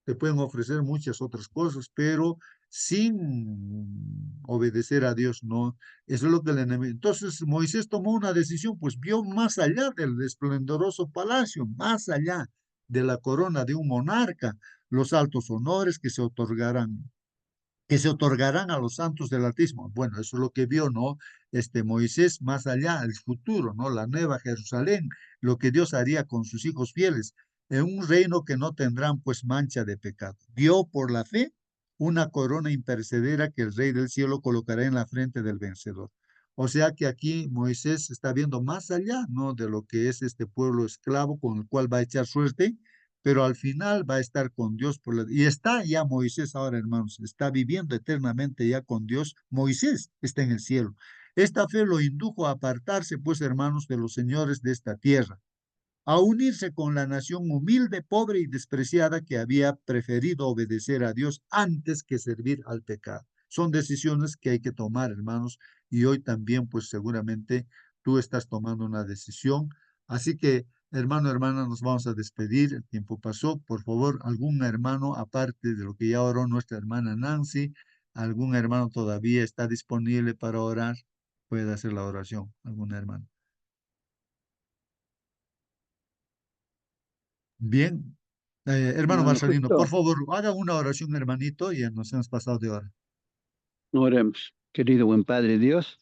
te pueden ofrecer muchas otras cosas, pero sin obedecer a Dios, no. Eso es lo que el enemigo. Entonces Moisés tomó una decisión, pues vio más allá del esplendoroso palacio, más allá de la corona de un monarca, los altos honores que se otorgarán a los santos del Altísimo. Bueno, eso es lo que vio, ¿no? Moisés más allá, el futuro, ¿no? La nueva Jerusalén, lo que Dios haría con sus hijos fieles, en un reino que no tendrán pues mancha de pecado. Vio por la fe una corona imperecedera que el Rey del cielo colocará en la frente del vencedor. O sea que aquí Moisés está viendo más allá, ¿no? De lo que es este pueblo esclavo con el cual va a echar suerte, pero al final va a estar con Dios y está ya Moisés ahora, hermanos, está viviendo eternamente ya con Dios. Moisés está en el cielo. Esta fe lo indujo a apartarse, pues, hermanos, de los señores de esta tierra, a unirse con la nación humilde, pobre y despreciada que había preferido obedecer a Dios antes que servir al pecado. Son decisiones que hay que tomar, hermanos, y hoy también, pues seguramente tú estás tomando una decisión. Así que, hermano, hermana, nos vamos a despedir. El tiempo pasó. Por favor, algún hermano, aparte de lo que ya oró nuestra hermana Nancy, algún hermano todavía está disponible para orar, puede hacer la oración, algún hermano. Bien. Hermano Hermano, Marcelino, por justo favor, haga una oración, hermanito, y ya nos hemos pasado de hora. oremos. Querido buen Padre Dios,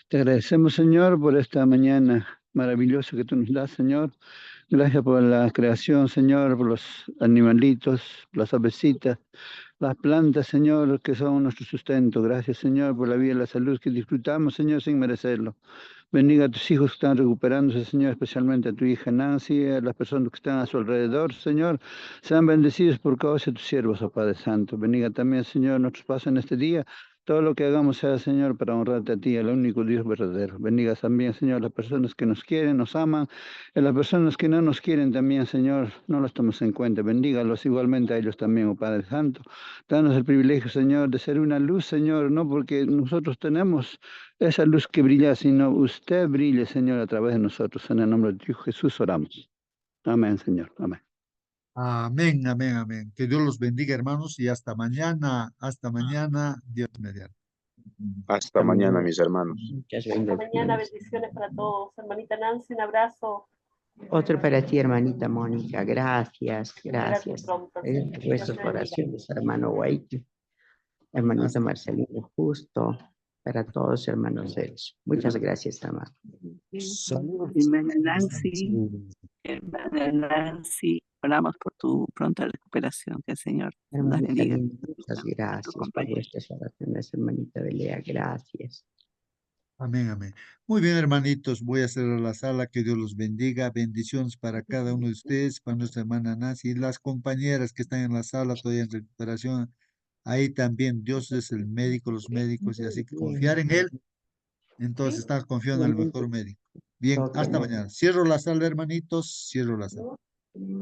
te agradecemos, Señor, por esta mañana maravillosa que tú nos das, Señor. Gracias por la creación, Señor, por los animalitos, las avecitas, las plantas, Señor, que son nuestro sustento. Gracias, Señor, por la vida y la salud que disfrutamos, Señor, sin merecerlo. Bendiga a tus hijos que están recuperándose, Señor, especialmente a tu hija Nancy, a las personas que están a su alrededor, Señor. Sean bendecidos por causa de tus siervos, oh Padre Santo. Bendiga también, Señor, nuestros pasos en este día. Todo lo que hagamos sea, Señor, para honrarte a ti, el único Dios verdadero. Bendiga también, Señor, las personas que nos quieren, nos aman, y las personas que no nos quieren también, Señor, no las tomes en cuenta. Bendígalos igualmente a ellos también, oh Padre Santo. Danos el privilegio, Señor, de ser una luz, Señor, no porque nosotros tenemos esa luz que brilla, sino usted brille, Señor, a través de nosotros. En el nombre de Dios Jesús oramos. Amén, Señor. Amén. Amén, amén, amén. Que Dios los bendiga, hermanos, y hasta mañana. Hasta mañana, Dios mediante. Hasta mañana, mis hermanos. Muchas Hasta mañana, bendiciones. bendiciones para todos. Hermanita Nancy, un abrazo. Otro para ti, hermanita Mónica. Gracias, Recupérate gracias. pronto. Vuestras oraciones, hermano White, hermanito Hasta- Marcelino Justo, para todos, hermanos de ellos. Muchas gracias, hermano. Hermana Nancy, hermana Nancy, oramos por tu pronta recuperación, que el Señor nos Hermanita bendiga. linda, muchas Tu gracias por compañía. vuestras oraciones, hermanita Belea. Gracias. Amén, amén. Muy bien, hermanitos, voy a cerrar la sala. Que Dios los bendiga. Bendiciones para cada uno de ustedes, para nuestra hermana Nancy y las compañeras que están en la sala todavía en recuperación. Ahí también Dios es el médico, los médicos, y así que confiar en Él. Entonces, estar confiando en el mejor médico. Bien, hasta Tóquenme. mañana. Cierro la sala, hermanitos. Cierro la sala.